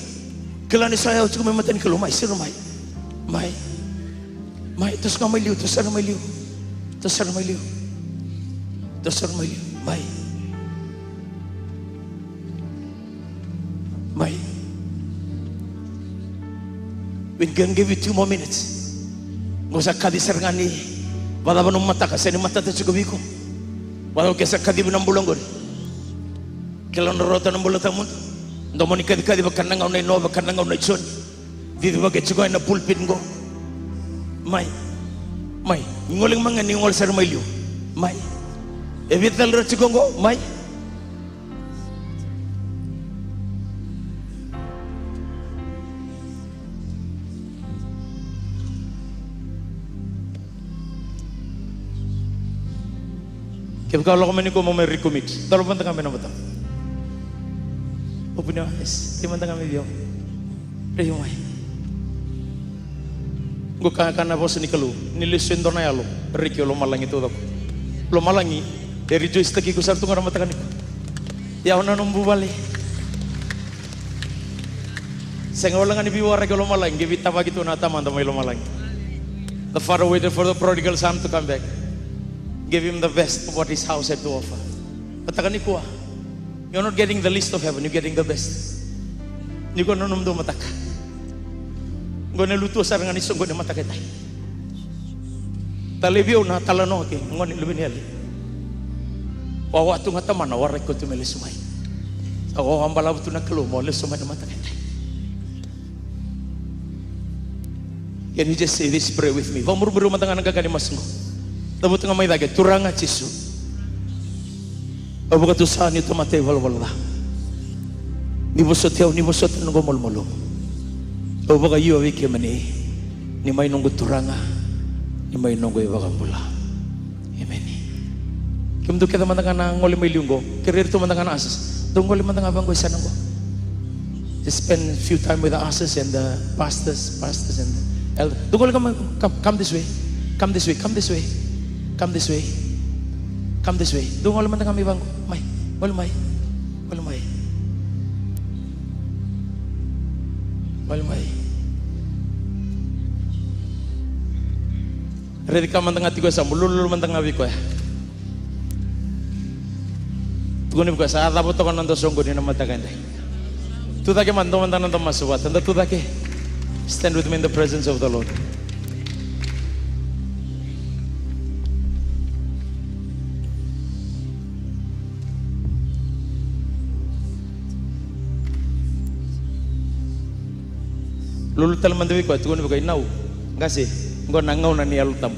Kailan ni saya chiko may matan kalo may sino may. Tos ka may liw. Tos ka may liw. May. We can give you 2 more minutes. Ngosa kadisar nga ni. Wala ba nung mata ka? Saan yung mata ta chiko biko? Wala ko kesa kadibu ng bulonggon. Kailan narota ng bulatang mundo. Ndomo ni kadi bakananga unay no bakananga unay chon. Dito ba ketsugo na pulpit ngo. May. Ngoling mga ni ngol sar mailiw. May. Evital ra chiko ngo. May. Kaya kalau kami ni ko may recommit. Talo panta kami na bata. Open your eyes. Timanda kami diyo. Reyo may. Guka kana bos ni kalu. Nilisendo na yalo. Rikyo lo malangi to dako. Lo malangi. Rejoice taki ko sarto ngara matakan ko. Yaw na nung bubali. Senga wala nga ni biwara ko lo malangi. Givita ba gito na tamanda may lo malangi. The father waited for the prodigal son to come back. Give him the best of what his house had to offer. Matakan ni kuha. You're not getting the least of heaven, you're getting the best. Ni ko nunum do matak. Ngo na luto sa nga ni sunggo na mataketay. Talibyo na talano ke ngon lubi ni ali. Wa tu ngata mana warek ko tumeli sumay. Ako ang balaw tu na kalo mo le sumay na mataketay. Can you just say this prayer with me? Va murmuru matangan gagani masngo. Tabot nga may dagay turanga chisu. Abu katu saan ito matay walwala. Ni bosot nung gumulmulong. Abu kayo awik yamani. Ni may nung turanga. Ni may nung iwagang mula. Amen. Kim do kita mantangan na ngoli may lunggo. Career to mantangan na asas. Doon ngoli mantangan bang ko isa nung go. Just spend a few time with the asas and the pastors and the elders. Doon ngoli come this way. Come this way. Doon nga naman kami bang walmay. Redika mantanga tigo sa mululu mantanga biko ya. Tuguni buka sa ata boto kanando songo ni namata kanda. Tudake mando mantana nando masuwa. Tanda tudake. Stand with me in the presence of the Lord. Lulu tal mandawi ko tuguni buka inaw. Kasi ngo nangaw na niya lutam.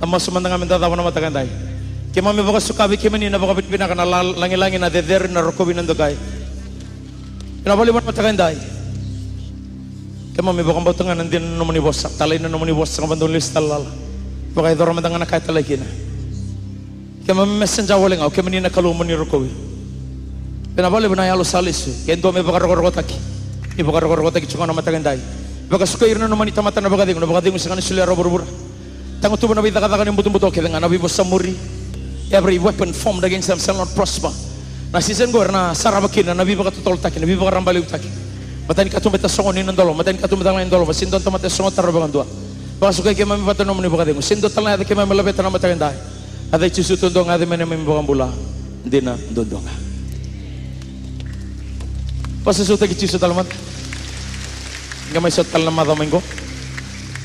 Tama sumandang amin tatawa na matakan tayo. Kaya mami baka sukabi kaya na baka bitbina ka na langi-langi na deder na rokobi ng dugay. Pinabali mo matakan tayo. Kaya mami baka bautangan nandin na naman ni boss. Talay na naman ni boss sa kabandong list talala. Baka ito ramadang na kahit talay kina. Kaya mami messenger waling ako. Kaya mani na kalumo ni rokobi. Pinabali mo na yalo salis. Kaya ito may baka rokotaki. Ni baka rokotaki chunga na matakan tayo. Baka sukair na naman itamatan na baka dingo sa kanin sila robur-bur. Tango tubo na bitaka ng buto-buto kaya nga nabi mo sa muri. Every weapon formed against them shall not prosper. Nasisen ko na sarabakin na nabi baka tutol takin, nabi baka rambaliw takin. Matan ka tumita songon ng dolo, matan ka tumita ng dolo, masindon tamate songon tarabangan dua. Baka sukay kaya mami pato naman ni baka dingo. Sindon talay kaya mami malapit na matakin dahil. At ay susutundong ati may namin baka bula. Hindi na dundong. Pasasuta ki chisu talamat. Nga may sotal na madaming ko.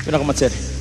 Pinakamatser.